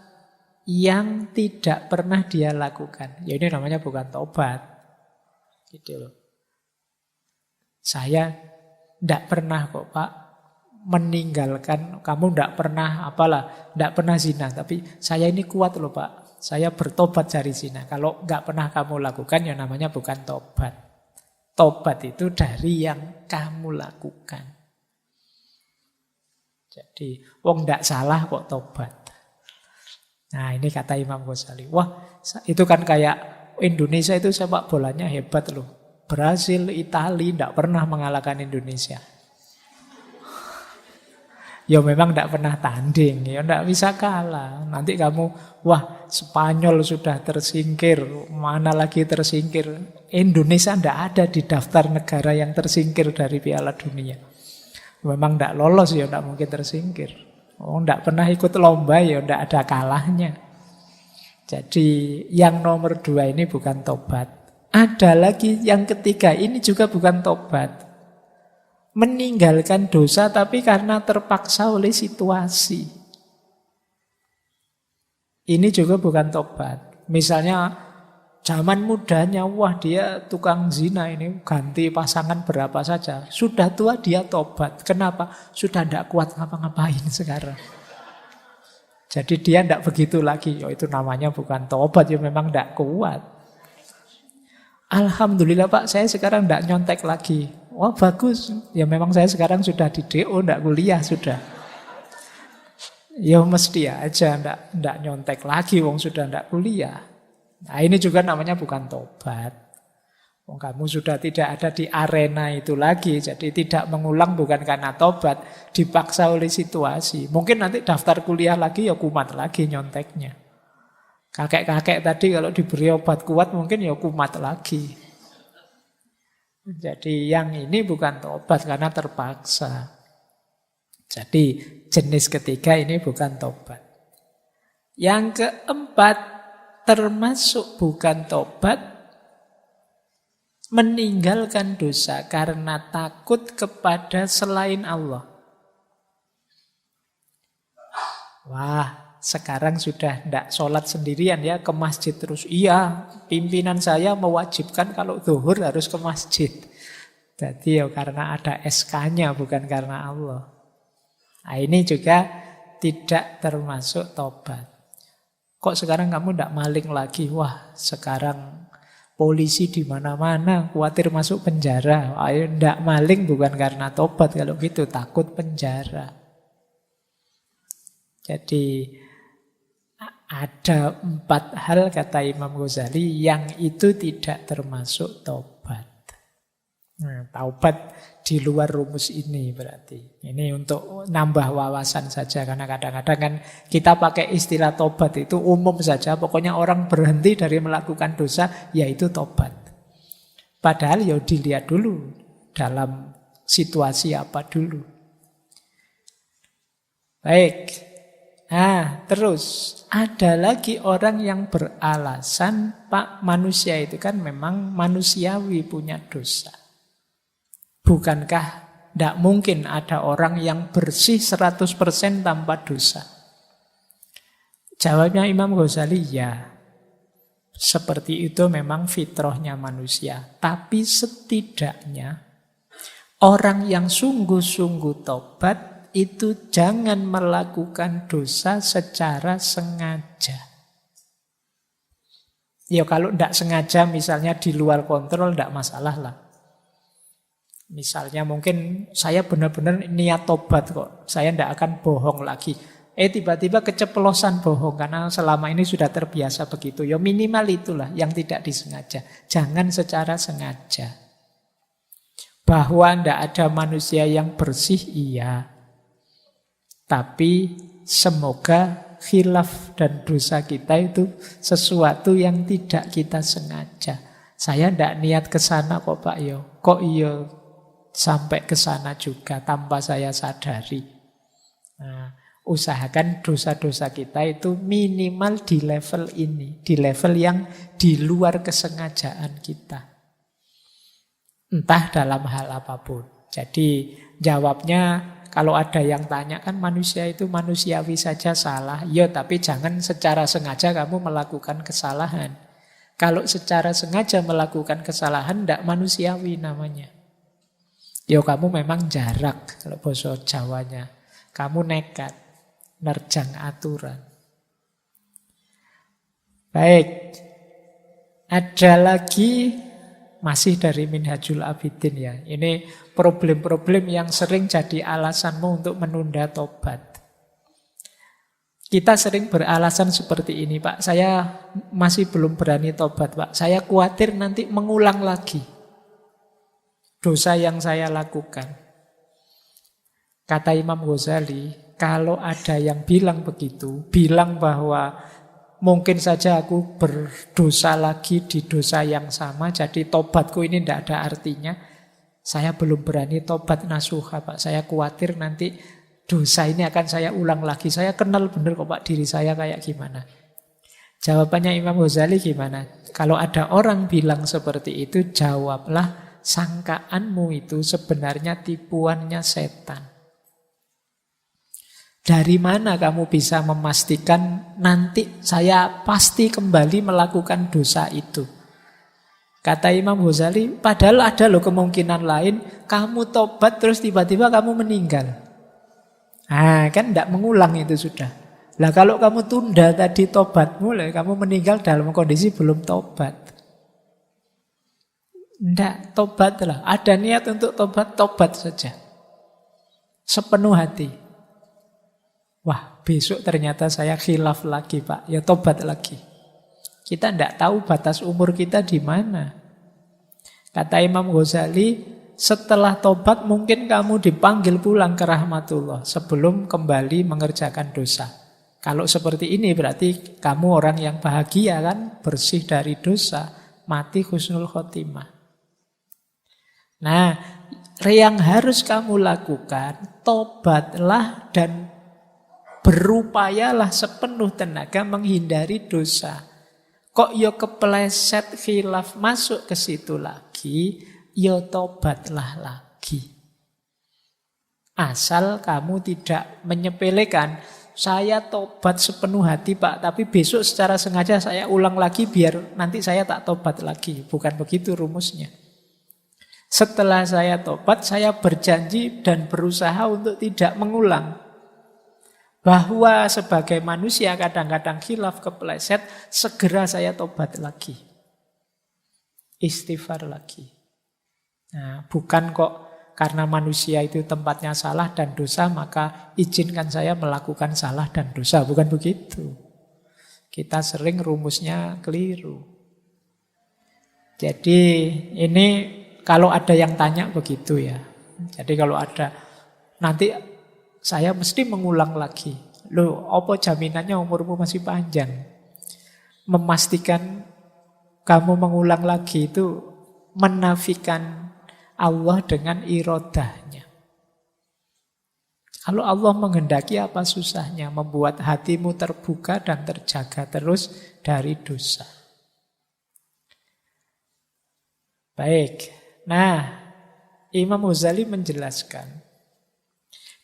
Speaker 1: yang tidak pernah dia lakukan. Ya ini namanya bukan tobat. Gitu loh. Saya tidak pernah kok Pak meninggalkan, kamu tidak pernah tidak pernah zina, tapi saya ini kuat loh Pak. Saya bertobat dari zina. Kalau nggak pernah kamu lakukan, ya namanya bukan tobat. Tobat itu dari yang kamu lakukan. Jadi, wong nggak salah kok tobat. Nah, ini kata Imam Ghazali. Wah, itu kan kayak Indonesia itu sepak bolanya hebat loh. Brasil, Italia nggak pernah mengalahkan Indonesia. Ya memang tidak pernah tanding, ya tidak bisa kalah. Nanti kamu, wah Spanyol sudah tersingkir, mana lagi tersingkir. Indonesia tidak ada di daftar negara yang tersingkir dari Piala Dunia. Memang tidak lolos, ya tidak mungkin tersingkir. Tidak pernah ikut lomba, ya tidak ada kalahnya. Jadi yang nomor 2 ini bukan tobat. Ada lagi yang ketiga, ini juga bukan tobat. Meninggalkan dosa tapi karena terpaksa oleh situasi. Ini juga bukan tobat. Misalnya zaman mudanya, wah dia tukang zina ini, ganti pasangan berapa saja. Sudah tua dia tobat. Kenapa? Sudah tidak kuat ngapa-ngapain sekarang. Jadi dia tidak begitu lagi. Itu namanya bukan tobat, ya memang tidak kuat. Alhamdulillah Pak, saya sekarang tidak nyontek lagi. Wah bagus, ya memang saya sekarang sudah di DO, tidak kuliah sudah. Ya mesti aja, tidak nyontek lagi, wong sudah tidak kuliah. Nah ini juga namanya bukan tobat. Wong kamu sudah tidak ada di arena itu lagi, jadi tidak mengulang bukan karena tobat, dipaksa oleh situasi. Mungkin nanti daftar kuliah lagi ya kumat lagi nyonteknya. Kakek-kakek tadi kalau diberi obat kuat mungkin ya kumat lagi. Jadi yang ini bukan tobat karena terpaksa. Jadi jenis ketiga ini bukan tobat. Yang keempat termasuk bukan tobat, meninggalkan dosa karena takut kepada selain Allah. Wah, sekarang sudah tidak sholat sendirian ya, ke masjid terus. Iya, pimpinan saya mewajibkan kalau zuhur harus ke masjid. Jadi ya karena ada SK-nya bukan karena Allah. Nah ini juga tidak termasuk tobat. Kok sekarang kamu tidak maling lagi? Wah, sekarang polisi di mana-mana, khawatir masuk penjara. Ayo tidak maling bukan karena tobat, kalau gitu takut penjara. Jadi ada 4 hal kata Imam Ghazali yang itu tidak termasuk tobat. Nah, taubat di luar rumus ini berarti. Ini untuk nambah wawasan saja karena kadang-kadang kan kita pakai istilah tobat itu umum saja. Pokoknya orang berhenti dari melakukan dosa yaitu tobat. Padahal ya dilihat dulu dalam situasi apa dulu. Baik. Nah, terus ada lagi orang yang beralasan, Pak, manusia itu kan memang manusiawi punya dosa. Bukankah tidak mungkin ada orang yang bersih 100% tanpa dosa? Jawabnya Imam Ghazali, ya. Seperti itu memang fitrahnya manusia. Tapi setidaknya orang yang sungguh-sungguh tobat itu jangan melakukan dosa secara sengaja. Ya kalau tidak sengaja misalnya di luar kontrol tidak masalah lah. Misalnya mungkin saya benar-benar niat tobat kok. Saya tidak akan bohong lagi. Tiba-tiba keceplosan bohong karena selama ini sudah terbiasa begitu. Ya minimal itulah yang tidak disengaja. Jangan secara sengaja. Bahwa tidak ada manusia yang bersih, iya. Tapi semoga khilaf dan dosa kita itu sesuatu yang tidak kita sengaja. Saya tidak niat ke sana kok Pak Yo. Kok iya sampai ke sana juga tanpa saya sadari. Nah, usahakan dosa-dosa kita itu minimal di level ini, di level yang di luar kesengajaan kita. Entah dalam hal apapun. Jadi jawabnya kalau ada yang tanya kan manusia itu manusiawi saja salah. Ya tapi jangan secara sengaja kamu melakukan kesalahan. Kalau secara sengaja melakukan kesalahan tidak manusiawi namanya. Ya kamu memang jarak kalau bahasa Jawanya. Kamu nekat, nerjang aturan. Baik. Ada lagi masih dari Minhajul Abidin ya. Ini problem-problem yang sering jadi alasanmu untuk menunda tobat. Kita sering beralasan seperti ini, Pak. Saya masih belum berani tobat, Pak. Saya khawatir nanti mengulang lagi dosa yang saya lakukan. Kata Imam Ghazali, kalau ada yang bilang begitu, bilang bahwa mungkin saja aku berdosa lagi di dosa yang sama, jadi tobatku ini tidak ada artinya. Saya belum berani tobat nasuha, Pak. Saya khawatir nanti dosa ini akan saya ulang lagi. Saya kenal benar kok Pak diri saya kayak gimana. Jawabannya Imam Ghazali gimana? Kalau ada orang bilang seperti itu, jawablah, sangkaanmu itu sebenarnya tipuannya setan. Dari mana kamu bisa memastikan nanti saya pasti kembali melakukan dosa itu? Kata Imam Ghazali, padahal ada loh kemungkinan lain, kamu tobat terus tiba-tiba kamu meninggal. Kan tidak mengulang itu sudah. Lah kalau kamu tunda tadi tobatmu, kamu meninggal dalam kondisi belum tobat. Tidak, tobatlah. Ada niat untuk tobat, tobat saja. Sepenuh hati. Wah, besok ternyata saya khilaf lagi, Pak. Ya tobat lagi. Kita tidak tahu batas umur kita di mana. Kata Imam Ghazali, setelah tobat mungkin kamu dipanggil pulang ke rahmatullah sebelum kembali mengerjakan dosa. Kalau seperti ini berarti kamu orang yang bahagia kan, bersih dari dosa, mati husnul khotimah. Nah, yang harus kamu lakukan, tobatlah dan berupayalah sepenuh tenaga menghindari dosa. Kok yo kepleset khilaf masuk ke situ lagi, yo tobatlah lagi. Asal kamu tidak menyepelekan, saya tobat sepenuh hati Pak, tapi besok secara sengaja saya ulang lagi biar nanti saya tak tobat lagi. Bukan begitu rumusnya. Setelah saya tobat, saya berjanji dan berusaha untuk tidak mengulang. Bahwa sebagai manusia kadang-kadang khilaf kepleset, segera saya tobat lagi. Istighfar lagi. Nah, bukan kok karena manusia itu tempatnya salah dan dosa, maka izinkan saya melakukan salah dan dosa. Bukan begitu. Kita sering rumusnya keliru. Jadi ini kalau ada yang tanya begitu ya. Jadi kalau ada, nanti saya mesti mengulang lagi. Loh, apa jaminannya umurmu masih panjang? Memastikan kamu mengulang lagi itu menafikan Allah dengan irodahnya. Kalau Allah menghendaki, apa susahnya membuat hatimu terbuka dan terjaga terus dari dosa. Baik, nah Imam Ghazali menjelaskan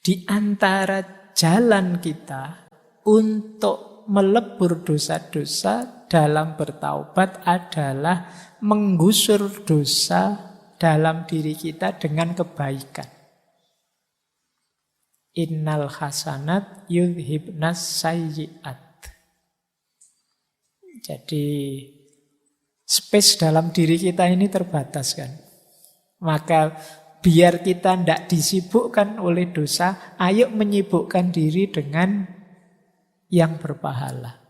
Speaker 1: di antara jalan kita untuk melebur dosa-dosa dalam bertaubat adalah menggusur dosa dalam diri kita dengan kebaikan. Innal hasanat yudhibnas sayyi'at. Jadi space dalam diri kita ini terbatas kan. Maka biar kita tidak disibukkan oleh dosa, ayo menyibukkan diri dengan yang berpahala.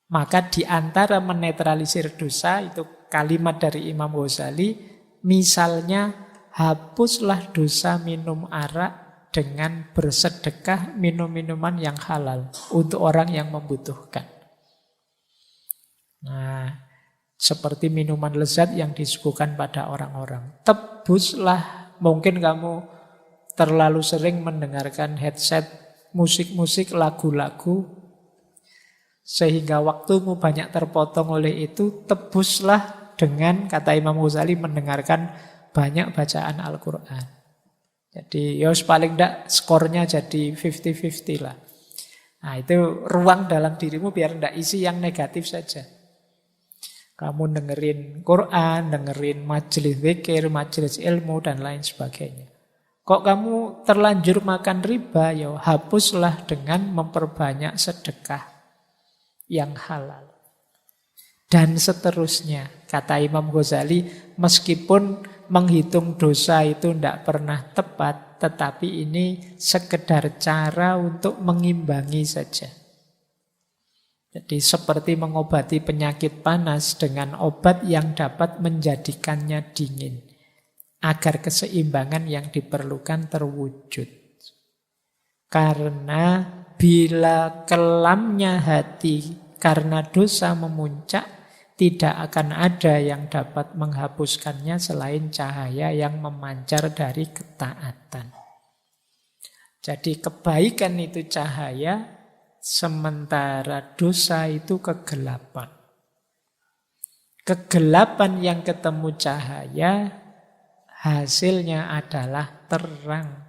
Speaker 1: Maka di antara menetralisir dosa, itu kalimat dari Imam Ghazali, misalnya hapuslah dosa minum arak dengan bersedekah minum minuman yang halal untuk orang yang membutuhkan. Nah, seperti minuman lezat yang disuguhkan pada orang-orang. Tebuslah, mungkin kamu terlalu sering mendengarkan headset, musik-musik, lagu-lagu, sehingga waktumu banyak terpotong oleh itu. Tebuslah dengan, kata Imam Ghazali, mendengarkan banyak bacaan Al-Quran. Jadi ya paling tidak skornya jadi 50-50 lah. Nah itu ruang dalam dirimu biar tidak isi yang negatif saja. Kamu dengerin Quran, dengerin majelis zikir, majelis ilmu, dan lain sebagainya. Kok kamu terlanjur makan riba, ya hapuslah dengan memperbanyak sedekah yang halal. Dan seterusnya, kata Imam Ghazali, meskipun menghitung dosa itu tidak pernah tepat, tetapi ini sekedar cara untuk mengimbangi saja. Jadi seperti mengobati penyakit panas dengan obat yang dapat menjadikannya dingin, agar keseimbangan yang diperlukan terwujud. Karena bila kelamnya hati karena dosa memuncak, tidak akan ada yang dapat menghapuskannya selain cahaya yang memancar dari ketaatan. Jadi kebaikan itu cahaya, sementara dosa itu kegelapan. Kegelapan yang ketemu cahaya, hasilnya adalah terang.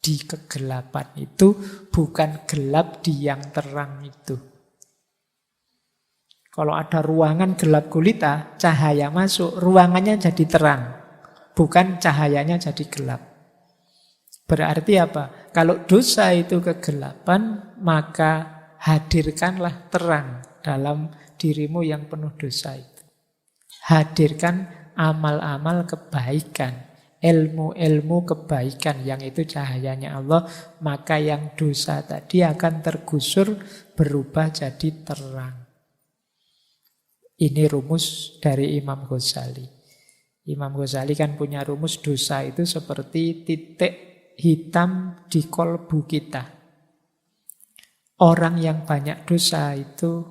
Speaker 1: Di kegelapan itu bukan gelap di yang terang itu. Kalau ada ruangan gelap gulita, cahaya masuk, ruangannya jadi terang. Bukan cahayanya jadi gelap. Berarti apa? Kalau dosa itu kegelapan, maka hadirkanlah terang dalam dirimu yang penuh dosa itu. Hadirkan amal-amal kebaikan, ilmu-ilmu kebaikan yang itu cahayanya Allah, maka yang dosa tadi akan tergusur berubah jadi terang. Ini rumus dari Imam Ghazali. Imam Ghazali kan punya rumus dosa itu seperti titik hitam di kolbu kita. Orang yang banyak dosa itu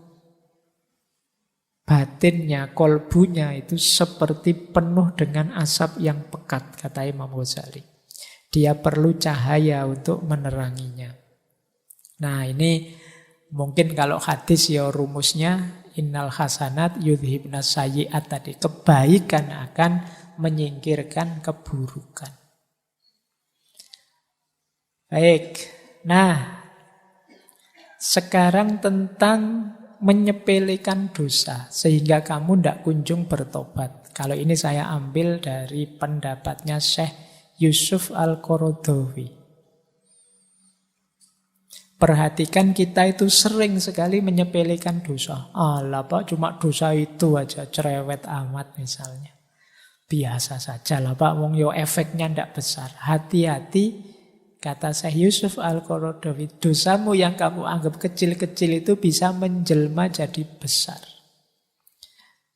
Speaker 1: batinnya, kolbunya itu seperti penuh dengan asap yang pekat, kata Imam Ghazali. Dia perlu cahaya untuk meneranginya. Nah ini mungkin kalau hadis ya rumusnya innal hasanat yudhibnas sayyi'at tadi. Kebaikan akan menyingkirkan keburukan. Baik, nah sekarang tentang menyepelekan dosa sehingga kamu tidak kunjung bertobat. Kalau ini saya ambil dari pendapatnya Syekh Yusuf Al-Qaradawi. Perhatikan kita itu sering sekali menyepelekan dosa. Alah Pak, cuma dosa itu aja, cerewet amat misalnya. Biasa saja lah Pak, wong yo efeknya tidak besar. Hati-hati. Kata Syekh Yusuf Al-Qaradawi, dosamu yang kamu anggap kecil-kecil itu bisa menjelma jadi besar.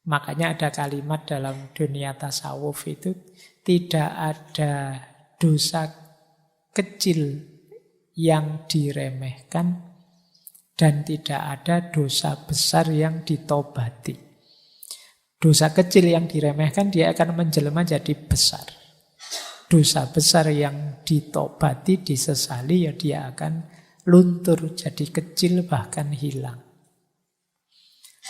Speaker 1: Makanya ada kalimat dalam dunia tasawuf itu, tidak ada dosa kecil yang diremehkan dan tidak ada dosa besar yang ditobati. Dosa kecil yang diremehkan dia akan menjelma jadi besar. Dosa besar yang ditobati, disesali, ya dia akan luntur jadi kecil bahkan hilang.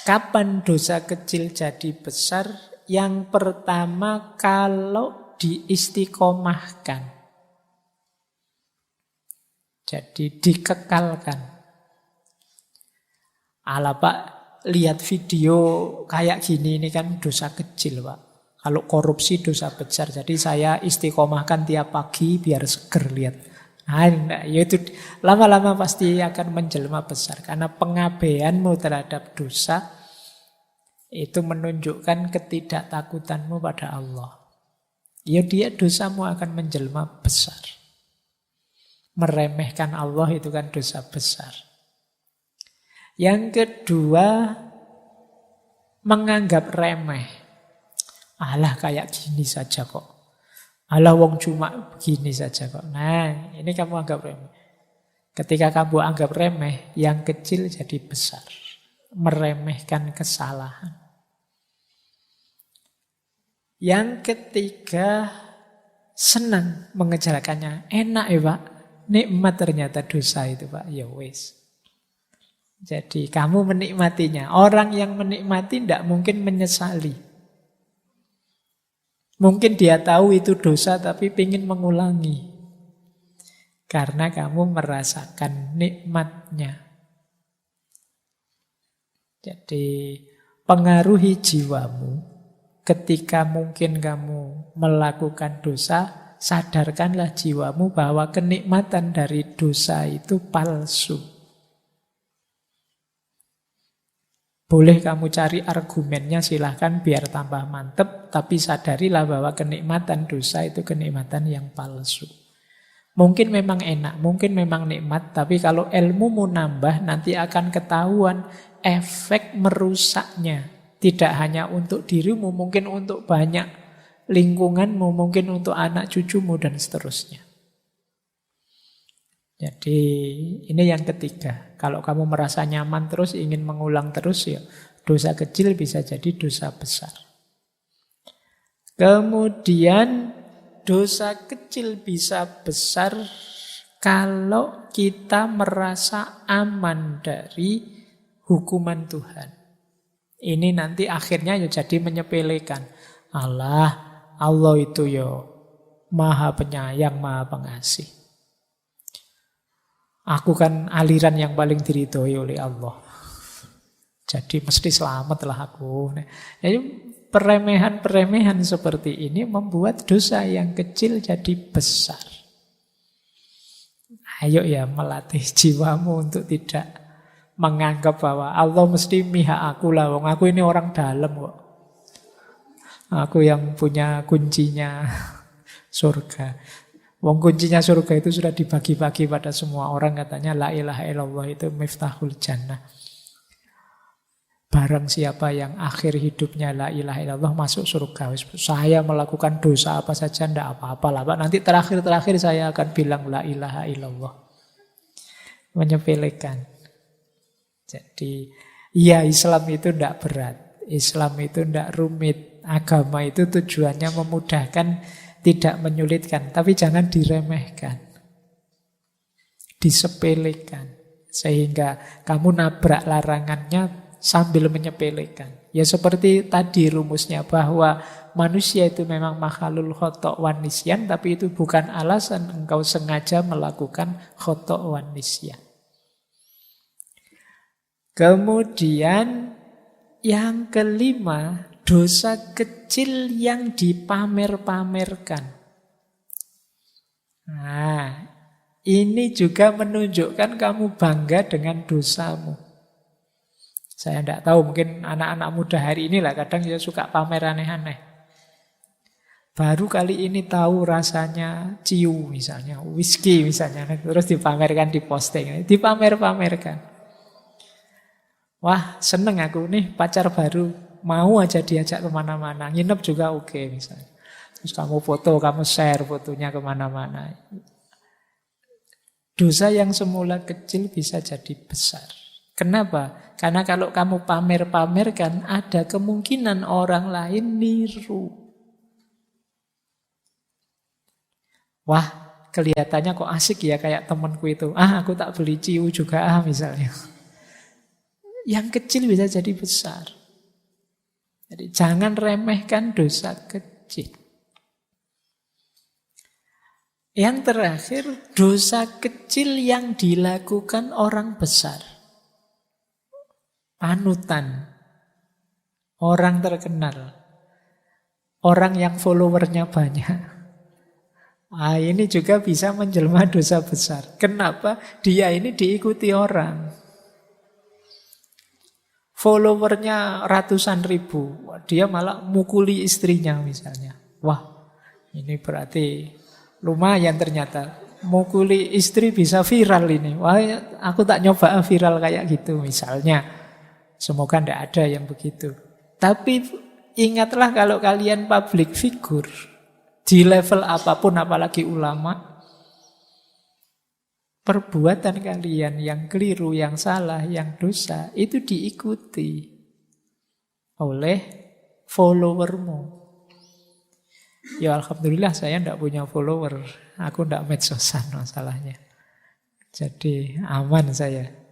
Speaker 1: Kapan dosa kecil jadi besar? Yang pertama kalau diistiqomahkan. Jadi dikekalkan. Ala Pak, lihat video kayak gini ini kan dosa kecil Pak. Kalau korupsi dosa besar, jadi saya istiqomahkan tiap pagi biar seger lihat. Nah, ya itu lama-lama pasti akan menjelma besar karena pengabaianmu terhadap dosa itu menunjukkan ketidaktakutanmu pada Allah. Ya dia dosamu akan menjelma besar. Meremehkan Allah itu kan dosa besar. Yang kedua, menganggap remeh. Alah kayak gini saja kok. Alah wong cuma begini saja kok. Nah ini kamu anggap remeh. Ketika kamu anggap remeh, yang kecil jadi besar. Meremehkan kesalahan. Yang ketiga, senang mengejarkannya. Enak ya Pak. Nikmat ternyata dosa itu Pak. Ya wis. Jadi kamu menikmatinya. Orang yang menikmati tidak mungkin menyesali. Mungkin dia tahu itu dosa tapi ingin mengulangi. Karena kamu merasakan nikmatnya. Jadi pengaruhi jiwamu ketika mungkin kamu melakukan dosa, sadarkanlah jiwamu bahwa kenikmatan dari dosa itu palsu. Boleh kamu cari argumennya silahkan biar tambah mantep, tapi sadarilah bahwa kenikmatan dosa itu kenikmatan yang palsu. Mungkin memang enak, mungkin memang nikmat, tapi kalau ilmumu nambah nanti akan ketahuan efek merusaknya. Tidak hanya untuk dirimu, mungkin untuk banyak lingkunganmu, mungkin untuk anak cucumu dan seterusnya. Jadi ini yang ketiga. Kalau kamu merasa nyaman terus, ingin mengulang terus, ya dosa kecil bisa jadi dosa besar. Kemudian dosa kecil bisa besar kalau kita merasa aman dari hukuman Tuhan. Ini nanti akhirnya ya jadi menyepelekan. Allah itu ya Maha Penyayang, Maha Pengasih. Aku kan aliran yang paling diridhoi oleh Allah. Jadi mesti selamatlah aku. Jadi peremehan-peremehan seperti ini membuat dosa yang kecil jadi besar. Ayo ya melatih jiwamu untuk tidak menganggap bahwa Allah mesti mihak aku lah. Wong aku ini orang dalam kok. Aku yang punya kuncinya surga. Wong kuncinya surga itu sudah dibagi-bagi pada semua orang, katanya la ilaha illallah itu miftahul jannah. Barang siapa yang akhir hidupnya la ilaha illallah masuk surga. Saya melakukan dosa apa saja ndak apa-apa lah, Pak. Nanti terakhir-terakhir saya akan bilang la ilaha illallah. Menyepelekan. Jadi, ya Islam itu ndak berat. Islam itu ndak rumit. Agama itu tujuannya memudahkan, tidak menyulitkan. Tapi jangan diremehkan. Disepelekan. Sehingga kamu nabrak larangannya sambil menyepelekan. Ya seperti tadi rumusnya, bahwa manusia itu memang makhluk khotok wan nisyan, tapi itu bukan alasan engkau sengaja melakukan khotok wan nisyan. Kemudian yang kelima, dosa kecil yang dipamer-pamerkan. Nah, ini juga menunjukkan kamu bangga dengan dosamu. Saya tidak tahu, mungkin anak-anak muda hari ini lah kadang dia suka pamer aneh-aneh. Baru kali ini tahu rasanya ciu misalnya, whisky misalnya, terus dipamerkan di posting, dipamer-pamerkan. Wah, seneng aku nih pacar baru, mau aja diajak kemana-mana, nginep juga oke misalnya. Terus kamu foto, kamu share fotonya kemana-mana. Dosa yang semula kecil bisa jadi besar. Kenapa? Karena kalau kamu pamer-pamerkan, ada kemungkinan orang lain niru. Wah, kelihatannya kok asik ya kayak temanku itu. Aku tak beli ciu juga misalnya. Yang kecil bisa jadi besar. Jadi jangan remehkan dosa kecil. Yang terakhir, dosa kecil yang dilakukan orang besar. Panutan, orang terkenal, orang yang followernya banyak. Ini juga bisa menjelma dosa besar. Kenapa? Dia ini diikuti orang. Followernya ratusan ribu, dia malah mukuli istrinya misalnya. Wah, ini berarti lumayan ternyata. Mukuli istri bisa viral ini. Wah, aku tak nyoba viral kayak gitu misalnya. Semoga tidak ada yang begitu. Tapi ingatlah kalau kalian public figure, di level apapun, apalagi ulama, perbuatan kalian yang keliru, yang salah, yang dosa, itu diikuti oleh followermu. Ya alhamdulillah saya tidak punya follower. Aku tidak medsosan masalahnya. Jadi aman saya.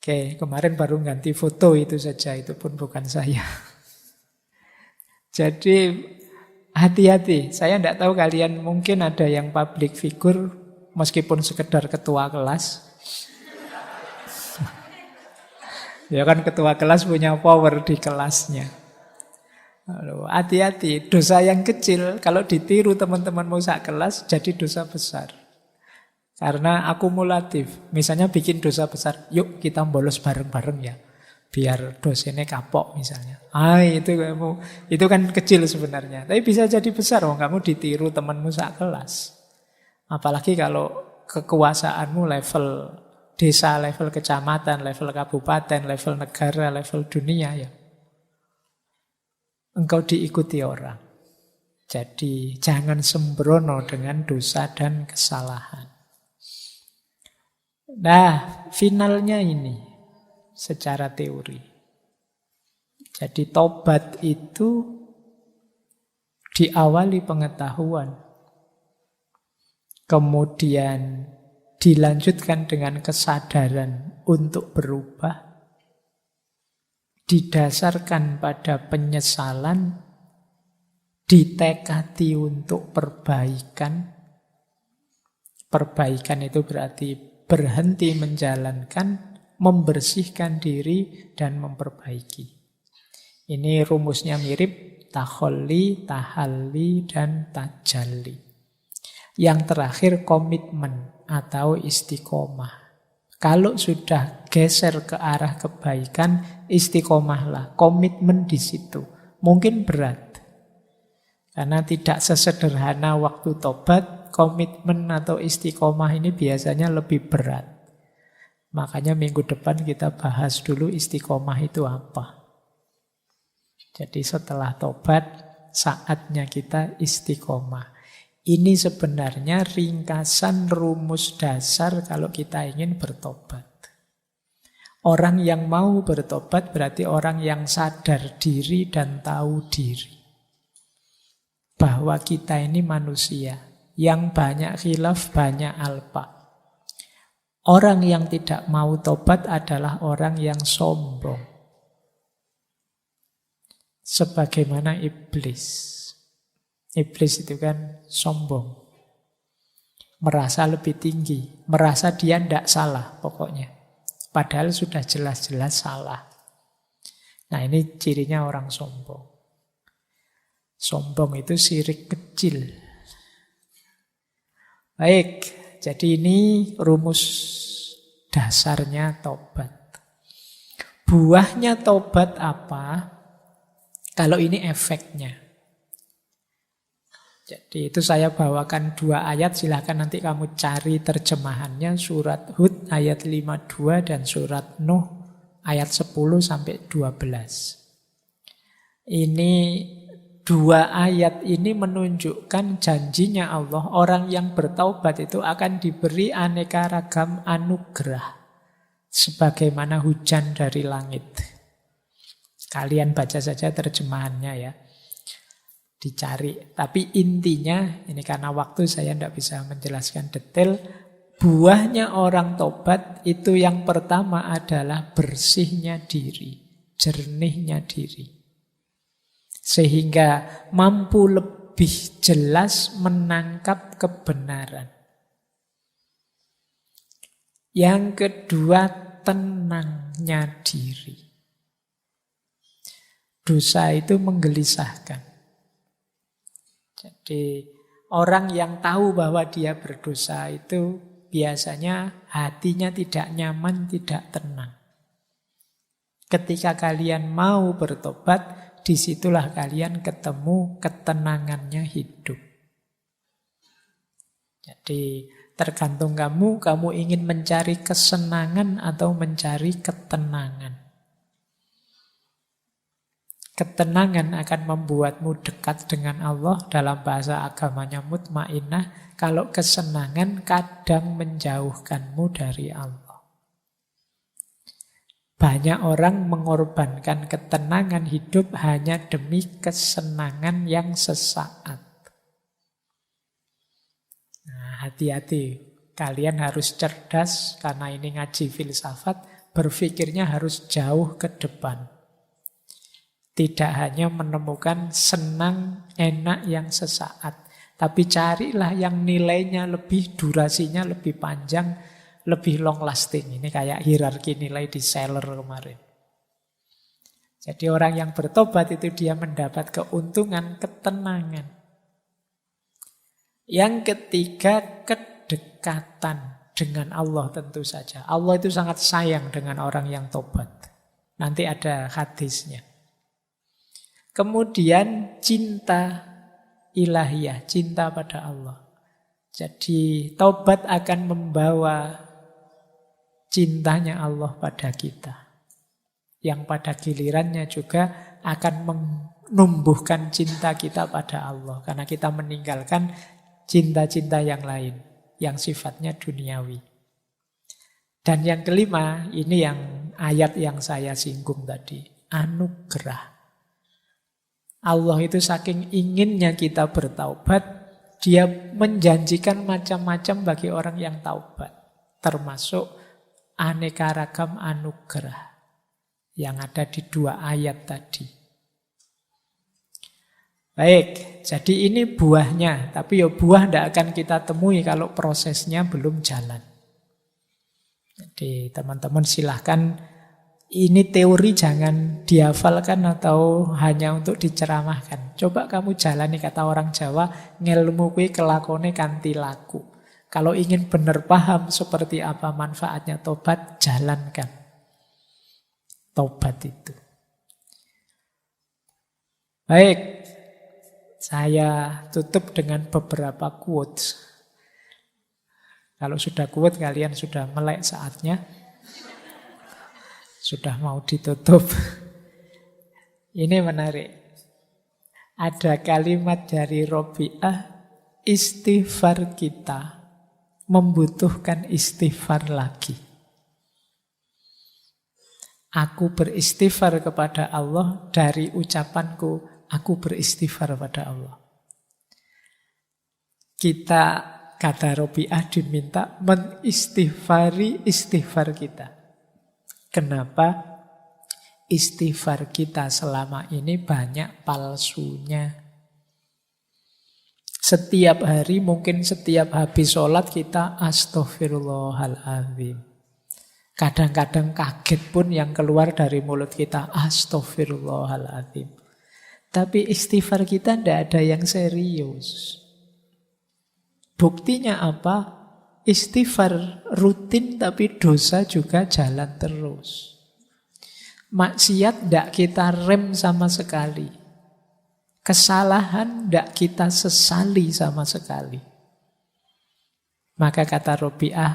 Speaker 1: Oke, kemarin baru ganti foto itu saja, itu pun bukan saya. Jadi hati-hati, saya tidak tahu kalian mungkin ada yang public figure meskipun sekedar ketua kelas. Ya kan ketua kelas punya power di kelasnya. Hati-hati, dosa yang kecil kalau ditiru teman-temanmu sak kelas jadi dosa besar. Karena akumulatif. Misalnya bikin dosa besar, yuk kita bolos bareng-bareng ya. Biar dosennya kapok misalnya. Itu kan kecil sebenarnya. Tapi bisa jadi besar, kamu ditiru temanmu sak kelas. Apalagi kalau kekuasaanmu level desa, level kecamatan, level kabupaten, level negara, level dunia ya. Engkau diikuti orang. Jadi jangan sembrono dengan dosa dan kesalahan. Nah, finalnya ini secara teori. Jadi tobat itu diawali pengetahuan. Kemudian dilanjutkan dengan kesadaran untuk berubah. Didasarkan pada penyesalan, ditekadi untuk perbaikan. Perbaikan itu berarti berhenti menjalankan, membersihkan diri, dan memperbaiki. Ini rumusnya mirip, takholli, tahalli, dan tajalli. Yang terakhir komitmen atau istiqomah. Kalau sudah geser ke arah kebaikan, istiqomahlah, komitmen di situ. Mungkin berat, Karena tidak sesederhana waktu tobat, komitmen atau istiqomah ini biasanya lebih berat. Makanya minggu depan kita bahas dulu istiqomah itu apa. Jadi setelah tobat, saatnya kita istiqomah. Ini sebenarnya ringkasan rumus dasar kalau kita ingin bertobat. Orang yang mau bertobat berarti orang yang sadar diri dan tahu diri. Bahwa kita ini manusia, yang banyak khilaf, banyak alpa. Orang yang tidak mau tobat adalah orang yang sombong. Sebagaimana iblis. Iblis itu kan sombong. Merasa lebih tinggi. Merasa dia tidak salah pokoknya. Padahal sudah jelas-jelas salah. Nah ini cirinya orang sombong. Sombong itu syirik kecil. Baik, jadi ini rumus dasarnya tobat. Buahnya tobat apa? Kalau ini efeknya. Jadi itu saya bawakan 2 ayat, silahkan nanti kamu cari terjemahannya. Surat Hud ayat 52 dan surat Nuh ayat 10 sampai 12. Ini 2 ayat ini menunjukkan janjinya Allah. Orang yang bertaubat itu akan diberi aneka ragam anugerah. Sebagaimana hujan dari langit. Kalian baca saja terjemahannya ya. Dicari. Tapi intinya, ini karena waktu saya tidak bisa menjelaskan detail. Buahnya orang tobat itu yang pertama adalah bersihnya diri. Jernihnya diri. Sehingga mampu lebih jelas menangkap kebenaran. Yang kedua, tenangnya diri. Dosa itu menggelisahkan. Jadi orang yang tahu bahwa dia berdosa itu biasanya hatinya tidak nyaman, tidak tenang. Ketika kalian mau bertobat, disitulah kalian ketemu ketenangannya hidup. Jadi tergantung kamu ingin mencari kesenangan atau mencari ketenangan. Ketenangan akan membuatmu dekat dengan Allah, dalam bahasa agamanya mutmainnah. Kalau kesenangan kadang menjauhkanmu dari Allah. Banyak orang mengorbankan ketenangan hidup hanya demi kesenangan yang sesaat. Nah, hati-hati. Kalian harus cerdas, karena ini ngaji filsafat, berpikirnya harus jauh ke depan. Tidak hanya menemukan senang, enak yang sesaat. Tapi carilah yang nilainya lebih, durasinya lebih panjang, lebih long lasting. Ini kayak hierarki nilai di seller kemarin. Jadi orang yang bertobat itu dia mendapat keuntungan, ketenangan. Yang ketiga, kedekatan dengan Allah tentu saja. Allah itu sangat sayang dengan orang yang tobat. Nanti ada hadisnya. Kemudian cinta ilahiyah, cinta pada Allah. Jadi taubat akan membawa cintanya Allah pada kita. Yang pada gilirannya juga akan menumbuhkan cinta kita pada Allah. Karena kita meninggalkan cinta-cinta yang lain, yang sifatnya duniawi. Dan yang kelima, ini yang ayat yang saya singgung tadi, anugerah. Allah itu saking inginnya kita bertaubat, dia menjanjikan macam-macam bagi orang yang taubat. Termasuk aneka ragam anugerah yang ada di 2 ayat tadi. Baik, jadi ini buahnya. Tapi ya buah tidak akan kita temui kalau prosesnya belum jalan. Jadi teman-teman silahkan, ini teori jangan dihafalkan atau hanya untuk diceramahkan. Coba kamu jalani, kata orang Jawa, ngelmu kuwi kelakone kanthi laku. Kalau ingin benar paham seperti apa manfaatnya tobat, jalankan tobat itu. Baik, Saya tutup dengan beberapa quotes. Kalau sudah quote kalian sudah melek saatnya. Sudah mau ditutup. Ini menarik. Ada kalimat dari Robi'ah, istighfar kita membutuhkan istighfar lagi. Aku beristighfar kepada Allah dari ucapanku, aku beristighfar pada Allah. Kita, kata Robi'ah, diminta mengistighfari istighfar kita. Kenapa? Istighfar kita selama ini banyak palsunya. Setiap hari, mungkin setiap habis sholat kita astaghfirullahaladzim. Kadang-kadang kaget pun yang keluar dari mulut kita astaghfirullahaladzim. Tapi istighfar kita tidak ada yang serius. Buktinya apa? Istighfar rutin tapi dosa juga jalan terus. Maksiat tidak kita rem sama sekali. Kesalahan tidak kita sesali sama sekali. Maka kata Robi'ah,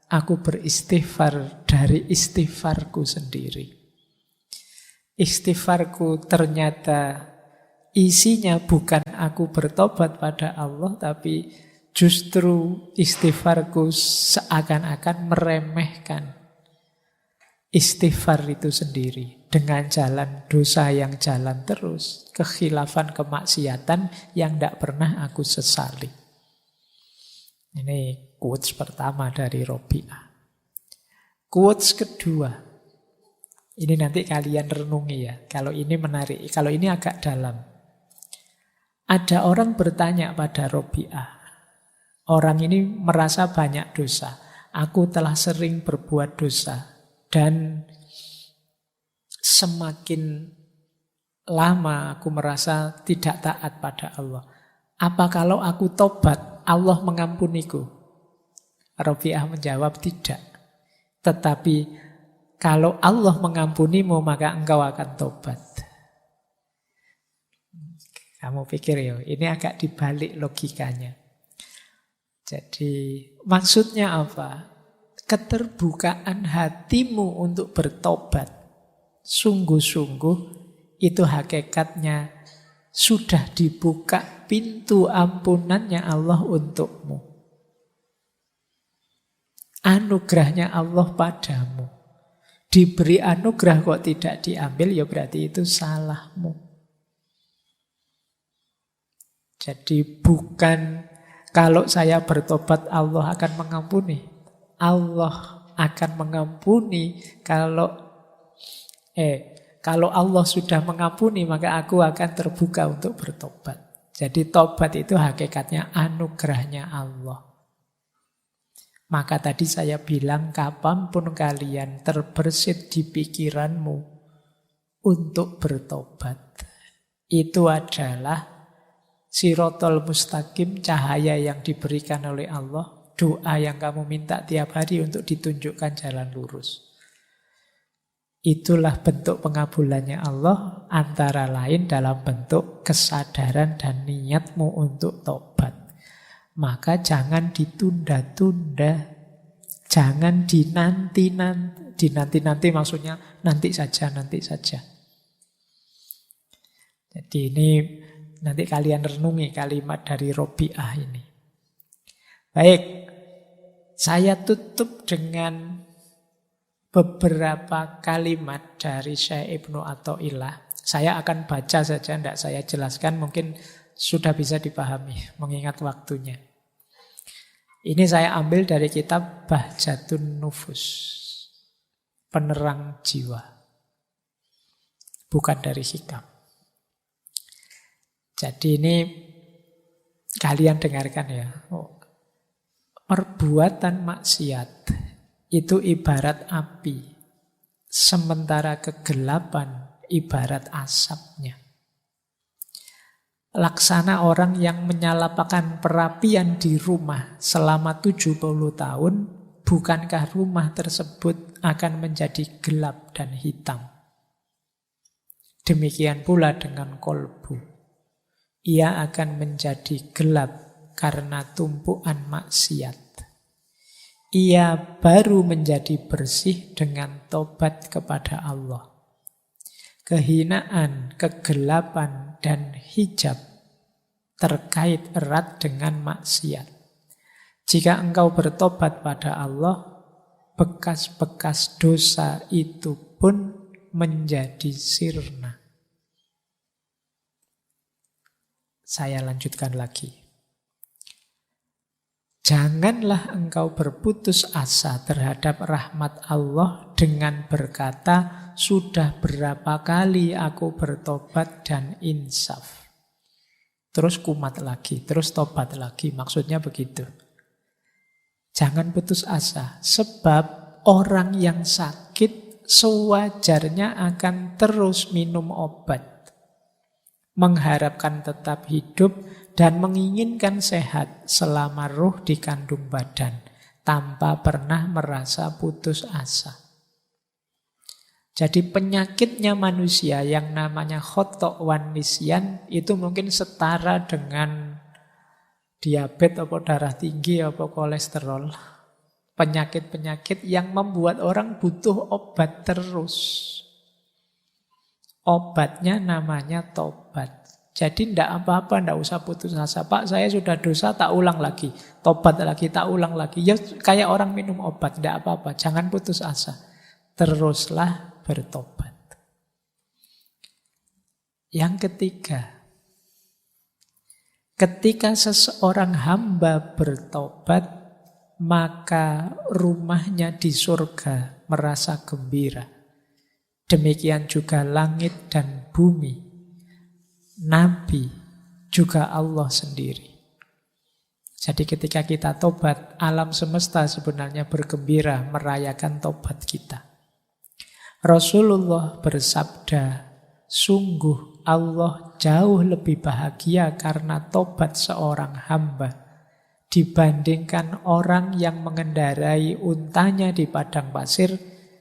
Speaker 1: aku beristighfar dari istighfarku sendiri. Istighfarku ternyata isinya bukan aku bertobat pada Allah, tapi justru istighfarku seakan-akan meremehkan istighfar itu sendiri. Dengan jalan dosa yang jalan terus, kekhilafan kemaksiatan yang tidak pernah aku sesali. Ini quotes pertama dari Robi'ah. Quotes kedua, ini nanti kalian renungi ya. Kalau ini menarik, kalau ini agak dalam. Ada orang bertanya pada Robi'ah. Orang ini merasa banyak dosa. Aku telah sering berbuat dosa. Dan semakin lama aku merasa tidak taat pada Allah. Apa kalau aku tobat, Allah mengampuniku? Robi'ah menjawab tidak. Tetapi kalau Allah mengampunimu, maka engkau akan tobat. Kamu pikir ya, ini agak dibalik logikanya. Jadi maksudnya apa? Keterbukaan hatimu untuk bertobat sungguh-sungguh itu hakikatnya sudah dibuka pintu ampunannya Allah untukmu. Anugerahnya Allah padamu. Diberi anugerah kok tidak diambil, ya berarti itu salahmu. Jadi bukan kalau saya bertobat Allah akan mengampuni. Allah akan mengampuni kalau Allah sudah mengampuni, maka aku akan terbuka untuk bertobat. Jadi tobat itu hakikatnya anugerahnya Allah. Maka tadi saya bilang, kapanpun kalian terbersit di pikiranmu untuk bertobat, itu adalah sirotol mustaqim, cahaya yang diberikan oleh Allah. Doa yang kamu minta tiap hari untuk ditunjukkan jalan lurus. Itulah bentuk pengabulannya Allah, antara lain dalam bentuk kesadaran dan niatmu untuk tobat. Maka jangan ditunda-tunda, jangan dinanti-nanti maksudnya nanti saja. Jadi ini nanti kalian renungi kalimat dari Robi'ah ini. Baik, saya tutup dengan beberapa kalimat dari Syekh Ibnu Athaillah. Saya akan baca saja, tidak saya jelaskan, mungkin sudah bisa dipahami mengingat waktunya. Ini saya ambil dari kitab Bahjatun Nufus, penerang jiwa, bukan dari hikam. Jadi ini kalian dengarkan ya. Perbuatan maksiat itu ibarat api, sementara kegelapan ibarat asapnya. Laksana orang yang menyalakan perapian di rumah selama 70 tahun, bukankah rumah tersebut akan menjadi gelap dan hitam? Demikian pula dengan kolbu. ia akan menjadi gelap karena tumpuan maksiat. Ia baru menjadi bersih dengan tobat kepada Allah. Kehinaan, kegelapan, dan hijab terkait erat dengan maksiat. Jika engkau bertobat pada Allah, bekas-bekas dosa itu pun menjadi sirna. Saya lanjutkan lagi. Janganlah engkau berputus asa terhadap rahmat Allah dengan berkata, sudah berapa kali aku bertobat dan insaf. Terus kumat lagi, terus tobat lagi. Maksudnya begitu. Jangan putus asa, sebab orang yang sakit sewajarnya akan terus minum obat, mengharapkan tetap hidup dan menginginkan sehat selama ruh di kandung badan, tanpa pernah merasa putus asa. Jadi penyakitnya manusia yang namanya khotok wan nisyan itu mungkin setara dengan diabetes atau darah tinggi atau kolesterol. Penyakit-penyakit yang membuat orang butuh obat terus. Obatnya namanya tobat. Jadi tidak apa-apa, tidak usah putus asa. Pak, saya sudah dosa, tak ulang lagi. Tobat lagi, tak ulang lagi. Ya kayak orang minum obat, tidak apa-apa. Jangan putus asa. Teruslah bertobat. Yang ketiga, ketika seseorang hamba bertobat, maka rumahnya di surga merasa gembira. Demikian juga langit dan bumi, Nabi, juga Allah sendiri. Jadi ketika kita tobat, alam semesta sebenarnya bergembira merayakan tobat kita. Rasulullah bersabda, sungguh Allah jauh lebih bahagia karena tobat seorang hamba dibandingkan orang yang mengendarai untanya di padang pasir,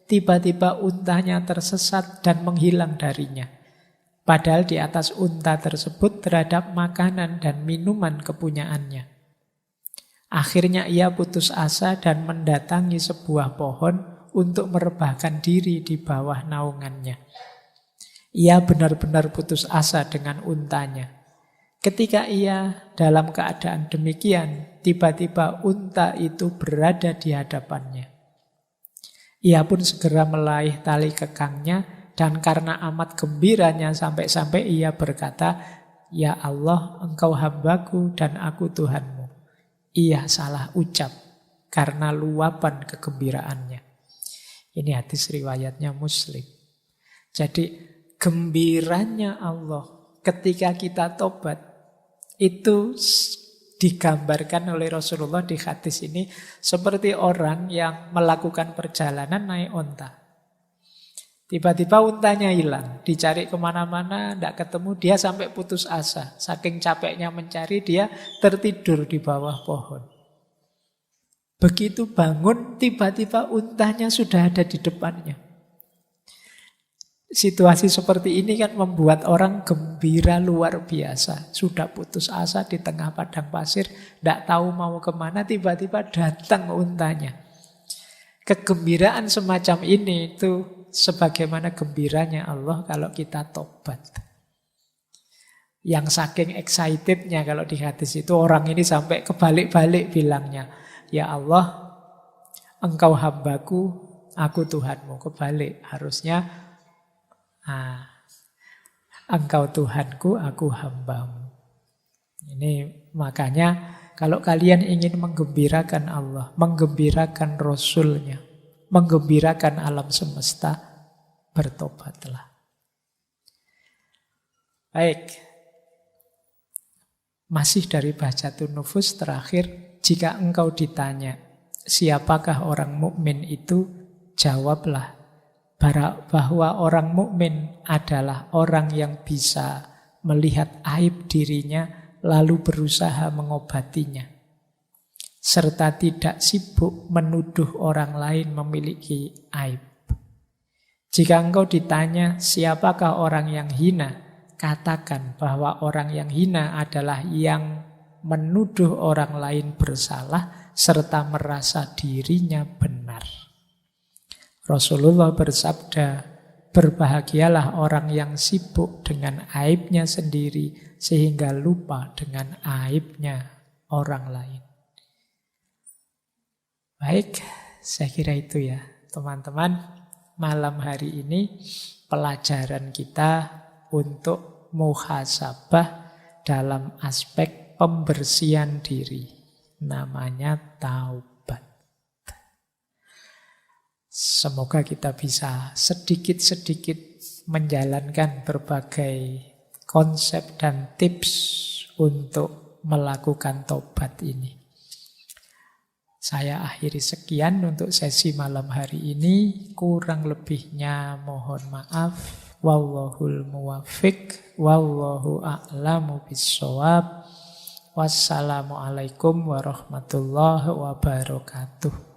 Speaker 1: tiba-tiba untanya tersesat dan menghilang darinya. Padahal di atas unta tersebut terhadap makanan dan minuman kepunyaannya. Akhirnya ia putus asa dan mendatangi sebuah pohon untuk merebahkan diri di bawah naungannya. Ia benar-benar putus asa dengan untanya. Ketika ia dalam keadaan demikian, tiba-tiba unta itu berada di hadapannya. Ia pun segera meraih tali kekangnya, dan karena amat gembiranya sampai-sampai ia berkata, ya Allah, engkau hambaku dan aku Tuhanmu. Ia salah ucap karena luapan kegembiraannya. Ini hadis riwayatnya Muslim. Jadi gembiranya Allah ketika kita tobat itu digambarkan oleh Rasulullah di hadis ini seperti orang yang melakukan perjalanan naik onta. Tiba-tiba untanya hilang, dicari kemana-mana, tidak ketemu, dia sampai putus asa. Saking capeknya mencari, dia tertidur di bawah pohon. Begitu bangun, tiba-tiba untanya sudah ada di depannya. Situasi seperti ini kan membuat orang gembira luar biasa. Sudah putus asa di tengah padang pasir, tidak tahu mau kemana, tiba-tiba datang untanya. Kegembiraan semacam ini itu sebagaimana gembiranya Allah kalau kita tobat. Yang saking excitednya kalau di hadis itu orang ini sampai kebalik-balik bilangnya, ya Allah, engkau hambaku, aku Tuhanmu. Kebalik harusnya, engkau Tuhanku, aku hambamu. Ini makanya kalau kalian ingin menggembirakan Allah, menggembirakan Rasulnya, menggembirakan alam semesta, bertobatlah. Baik. Masih dari Bahjatun Nufus terakhir, jika engkau ditanya, siapakah orang mukmin itu? Jawablah bahwa orang mukmin adalah orang yang bisa melihat aib dirinya lalu berusaha mengobatinya, serta tidak sibuk menuduh orang lain memiliki aib. Jika engkau ditanya, siapakah orang yang hina? katakan bahwa orang yang hina adalah yang menuduh orang lain bersalah serta merasa dirinya benar. Rasulullah bersabda, berbahagialah orang yang sibuk dengan aibnya sendiri sehingga lupa dengan aibnya orang lain. Baik, saya kira itu ya teman-teman. Malam hari ini pelajaran kita untuk muhasabah dalam aspek pembersihan diri. Namanya taubat. Semoga kita bisa sedikit-sedikit menjalankan berbagai konsep dan tips untuk melakukan taubat ini. Saya akhiri sekian untuk sesi malam hari ini. Kurang lebihnya mohon maaf. Wallahul muwaffiq. Wallahu a'lamu bissawab. Wassalamualaikum warahmatullahi wabarakatuh.